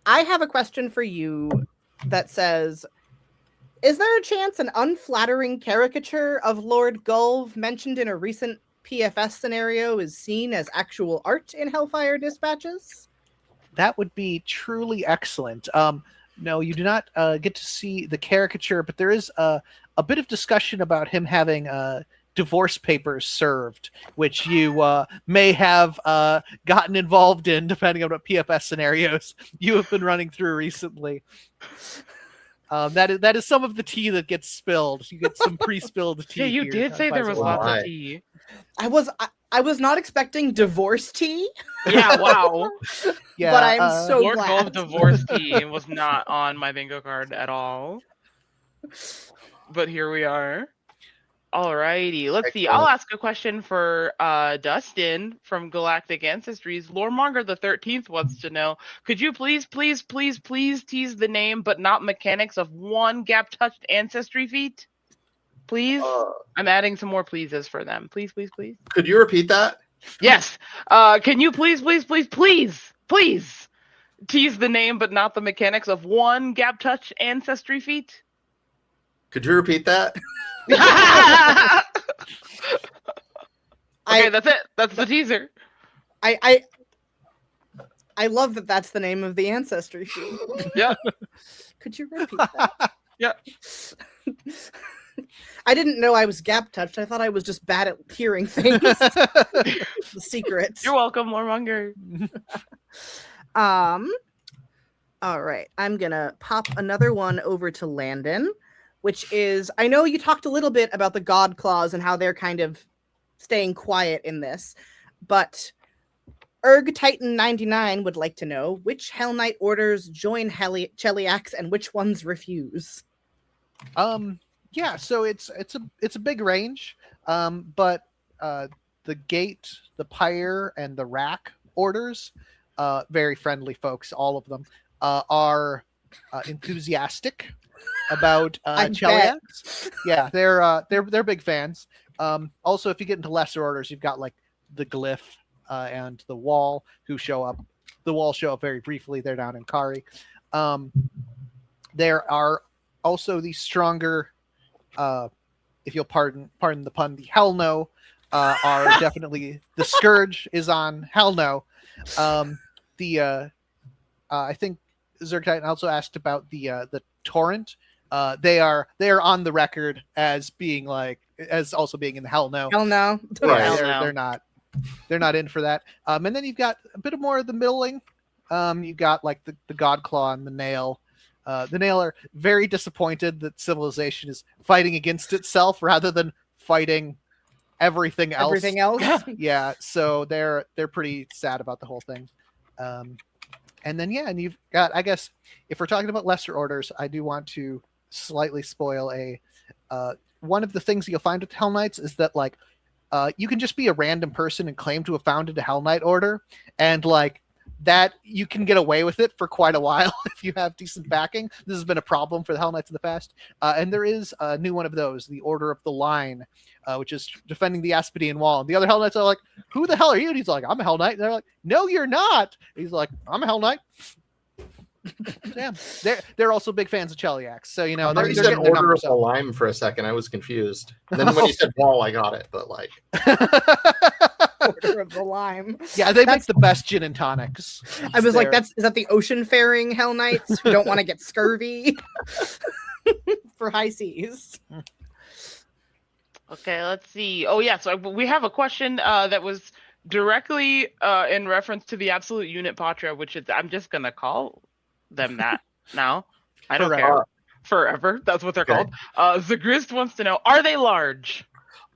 have a question for you that says, is there a chance an unflattering caricature of Lord Gulv mentioned in a recent PFS scenario is seen as actual art in Hellfire Dispatches? That would be truly excellent. No, you do not get to see the caricature, but there is a bit of discussion about him having divorce papers served, which you may have gotten involved in, depending on what PFS scenarios you have been running through recently. That is some of the tea that gets spilled. You get some pre-spilled tea. Yeah, you did say there was lots of tea. I was not expecting divorce tea. Yeah, wow. Yeah, but I'm so Lord glad. Gulv divorce tea was not on my bingo card at all. But here we are. Alrighty, let's see. I'll ask a question for Dustin from Galactic Ancestries. Loremonger the 13th wants to know, could you please tease the name but not mechanics of one gap-touched ancestry feat? Please? I'm adding some more pleases for them. Please. Could you repeat that? Yes. Can you please tease the name but not the mechanics of one gap-touched ancestry feat? Could you repeat that? Okay, that's it. That's the teaser. I love that that's the name of the ancestry feat. Yeah. Could you repeat that? Yeah. I didn't know I was gap touched. I thought I was just bad at hearing things. The secrets. You're welcome, Loremonger. All right. I'm gonna pop another one over to Landon, which is, I know you talked a little bit about the God Claws and how they're kind of staying quiet in this, but Erg Titan 99 would like to know which Hell Knight orders join Cheliax and which ones refuse. Yeah, so it's a big range, but the Gate, the Pyre, and the Rack orders, very friendly folks, all of them, are enthusiastic about Cheliax. Yeah, they're big fans. Also, if you get into lesser orders, you've got like the Glyph and the Wall who show up. The Wall show up very briefly. They're down in Kari. There are also the stronger, if you'll pardon the pun, the Hell No are definitely, the Scourge is on Hell No. I think Zerg Titan also asked about the Torrent. They are on the record as being as also being in the Hell No. Hell No. Yeah, they're not in for that. And then you've got a bit more of the middling. You've got like the God Claw and the Nail. The Nail are very disappointed that civilization is fighting against itself rather than fighting everything else. Everything else? Yeah, so they're pretty sad about the whole thing. And then and you've got, I guess, if we're talking about lesser orders, I do want to slightly spoil one of the things you'll find with Hell Knights is that like you can just be a random person and claim to have founded a Hell Knight order, and like that you can get away with it for quite a while if you have decent backing. This has been a problem for the Hell Knights in the past, and there is a new one of those, the Order of the Line, which is defending the Aspidine Wall. And the other Hell Knights are like, "Who the hell are you?" And he's like, "I'm a Hell Knight." And they're like, "No, you're not." And he's like, "I'm a Hell Knight." Yeah, they're also big fans of Cheliax, so you know. You said Order of the Line for a second. I was confused. And then when you said Wall, I got it. But like, Order of the Lime. Yeah, they make the best gin and tonics. I was like, is that the ocean-faring Hell Knights who don't want to get scurvy for high seas? Okay, let's see. Oh yeah, so we have a question that was directly in reference to the Absolute Unit Patra, which is, I'm just gonna call them that now. I don't care. Forever. That's what they're called. Zagrist wants to know, are they large?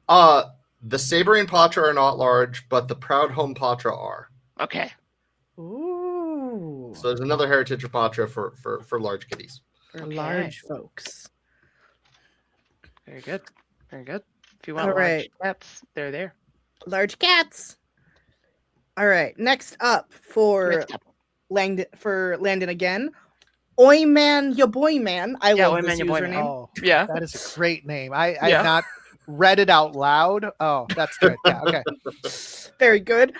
The Saberine Patra are not large, but the Proudhome Patra are. Okay. Ooh. So there's another heritage of Patra for large kitties. For large folks. Very good. Very good. If you want All large cats, they're there. Large cats. All right. Next up for Landon again. Oi man, your boy man. I love this username. Oh, yeah, that is a great name. I have not read it out loud. Oh, that's good. Yeah, okay. Very good.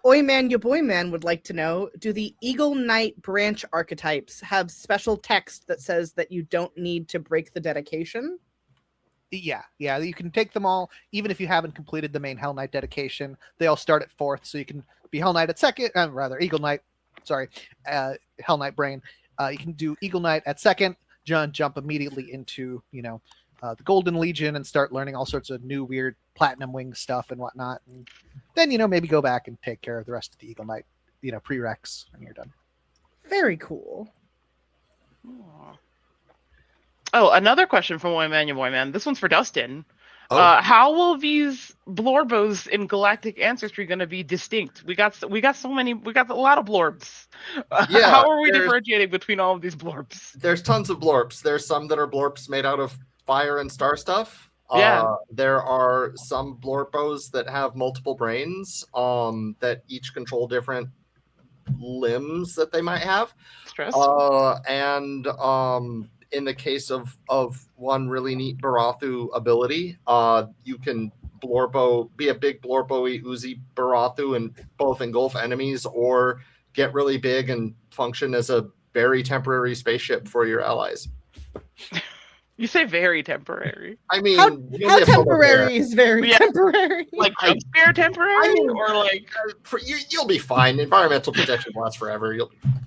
Oi man, your boy man would like to know, do the Eagle Knight branch archetypes have special text that says that you don't need to break the dedication? Yeah, you can take them all, even if you haven't completed the main Hell Knight dedication. They all start at 4th, so you can be Hell Knight at 2nd, Eagle Knight, Hell Knight brain. You can do Eagle Knight at 2nd, jump immediately into, the Golden Legion and start learning all sorts of new weird Platinum Wing stuff and whatnot. And then, maybe go back and take care of the rest of the Eagle Knight, prereqs when you're done. Very cool. Oh, another question from Boyman. This one's for Dustin. How will these blorbos in Galactic Ancestry going to be distinct? We got a lot of blorbs. How are we differentiating between all of these blorbs? There's tons of blorbs. There's some that are blorbs made out of fire and star stuff. There are some blorbos that have multiple brains that each control different limbs that they might have. In the case of one really neat Barathu ability, you can be a big blorbo-y oozy Barathu and both engulf enemies or get really big and function as a very temporary spaceship for your allies. You say very temporary. I mean, how temporary is very temporary? Like spare temporary, or like you'll be fine. Environmental protection lasts forever. You'll be fine.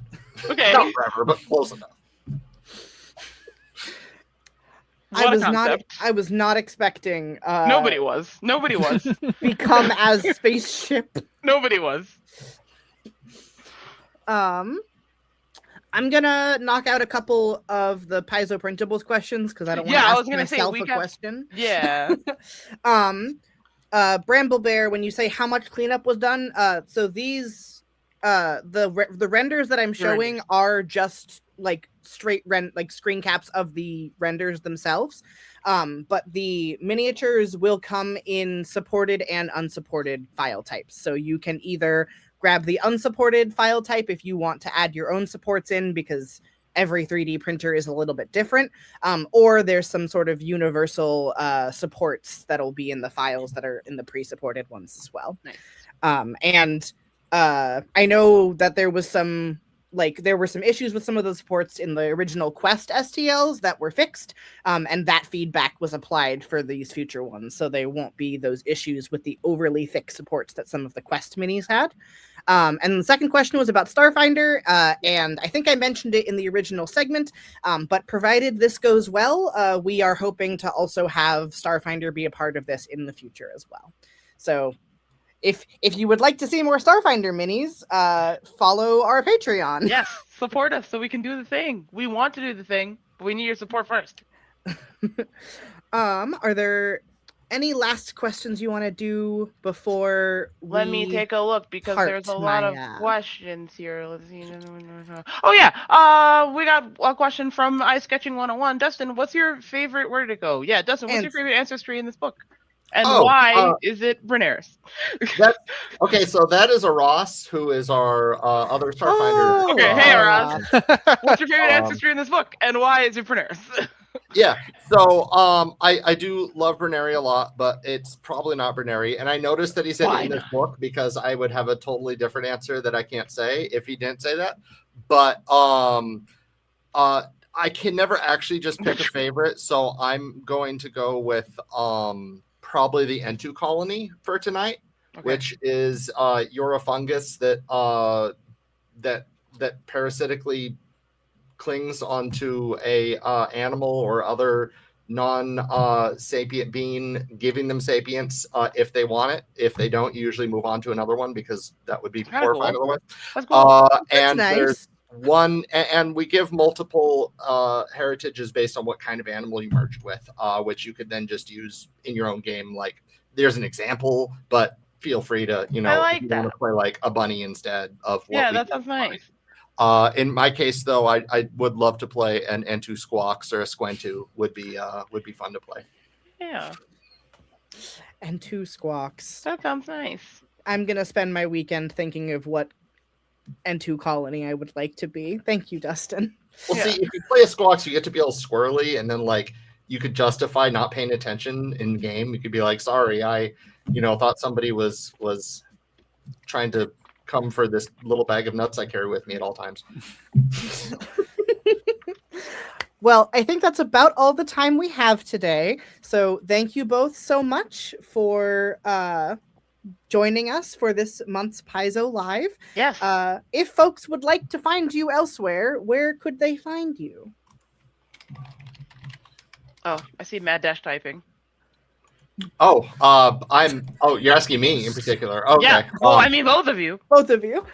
Okay, not forever, but close enough. I was not expecting. Nobody was. Become as spaceship. Nobody was. I'm gonna knock out a couple of the Paizo Printables questions because I don't want to ask myself a question. Yeah. Bramble Bear, when you say how much cleanup was done, so these the renders that I'm showing are just like straight screen caps of the renders themselves, but the miniatures will come in supported and unsupported file types, so you can either grab the unsupported file type if you want to add your own supports in, because every 3D printer is a little bit different, or there's some sort of universal supports that'll be in the files that are in the pre-supported ones as well. Nice. And I know that there were some issues with some of the supports in the original Quest STLs that were fixed, and that feedback was applied for these future ones, so there won't be those issues with the overly thick supports that some of the Quest minis had. And the second question was about Starfinder, and I think I mentioned it in the original segment, but provided this goes well, we are hoping to also have Starfinder be a part of this in the future as well. So if you would like to see more Starfinder minis, follow our Patreon. Yes, support us so we can do the thing. We want to do the thing, but we need your support first. Are there any last questions you want to do before Let me take a look because there's a lot of questions here. Let's see. Oh yeah, we got a question from iSketching 101. Dustin, what's your favorite? Where did it go? Yeah, Dustin, what's your favorite ancestry in this book? And why is it Brynairs? Okay, so that is a Ross, who is our other Starfinder. Okay, hey Ross. What's your favorite ancestry in this book? And why is it Brynairs? Yeah, so I do love Brynairy a lot, but it's probably not Brynairy. And I noticed that he said in this book because I would have a totally different answer that I can't say if he didn't say that. But I can never actually just pick a favorite, so I'm going to go with probably the N2 colony for tonight, which is you're a fungus that that parasitically clings onto a animal or other non-sapient being, giving them sapience if they want it. If they don't, you usually move on to another one because that would be horrifying otherwise. That's cool. And nice. There's one, and we give multiple heritages based on what kind of animal you merged with, which you could then just use in your own game. Like, there's an example, but feel free to, if you want to play like a bunny instead of what. Yeah, that sounds nice. In my case, though, I would love to play an N2 Squawks or a Squentu would be fun to play. Yeah. N2 Squawks. That sounds nice. I'm gonna spend my weekend thinking of what N2 colony I would like to be. Thank you, Dustin. Well, see, if you play a Squawks, you get to be all squirrely, and then like you could justify not paying attention in game. You could be like, sorry, I thought somebody was trying to come for this little bag of nuts I carry with me at all times. Well, I think that's about all the time we have today. So thank you both so much for joining us for this month's Paizo Live. Yes. If folks would like to find you elsewhere, where could they find you? Oh, I see Mad Dash typing. Oh, you're asking me in particular. Okay. Yeah. Well, I mean, both of you. Both of you.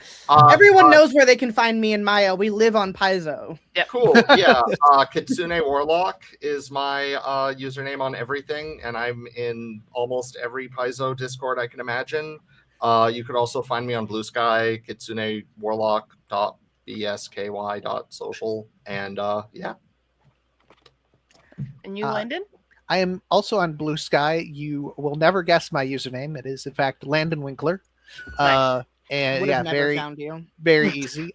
Everyone knows where they can find me and Maya. We live on Paizo. Yep. Cool. Yeah. Kitsune Warlock is my username on everything, and I'm in almost every Paizo Discord I can imagine. You could also find me on Blue Sky, kitsunewarlock.bsky.social, and yeah. And you, Landon? I am also on Blue Sky. You will never guess my username. It is, in fact, Landon Winkler. Nice. And yeah, very easy.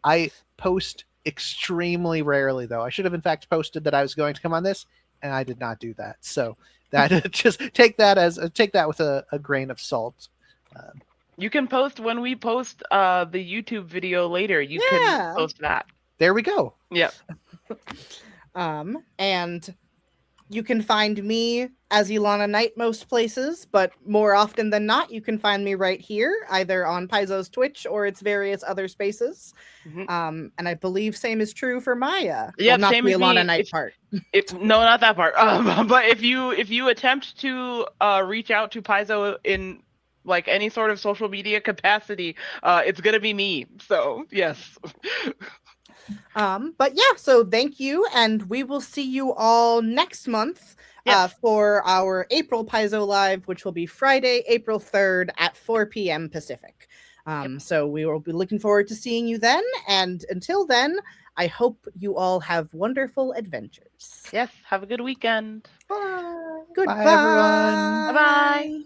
I post extremely rarely, though. I should have, in fact, posted that I was going to come on this, and I did not do that. So that just take that with a grain of salt. You can post when we post the YouTube video later. You can post that. There we go. Yep. And you can find me as Ilana Knight most places, but more often than not, you can find me right here, either on Paizo's Twitch or its various other spaces. Mm-hmm. And I believe same is true for Maya. Yeah, not same the as Ilana Knight part. No, not that part. But if you attempt to reach out to Paizo in like any sort of social media capacity, it's gonna be me. So yes. But yeah, so thank you, and we will see you all next month for our April Paizo Live, which will be Friday, April 3rd at 4 p.m. Pacific. So we will be looking forward to seeing you then, and until then, I hope you all have wonderful adventures. Yes, have a good weekend. Bye. Goodbye. Bye, everyone. Bye-bye.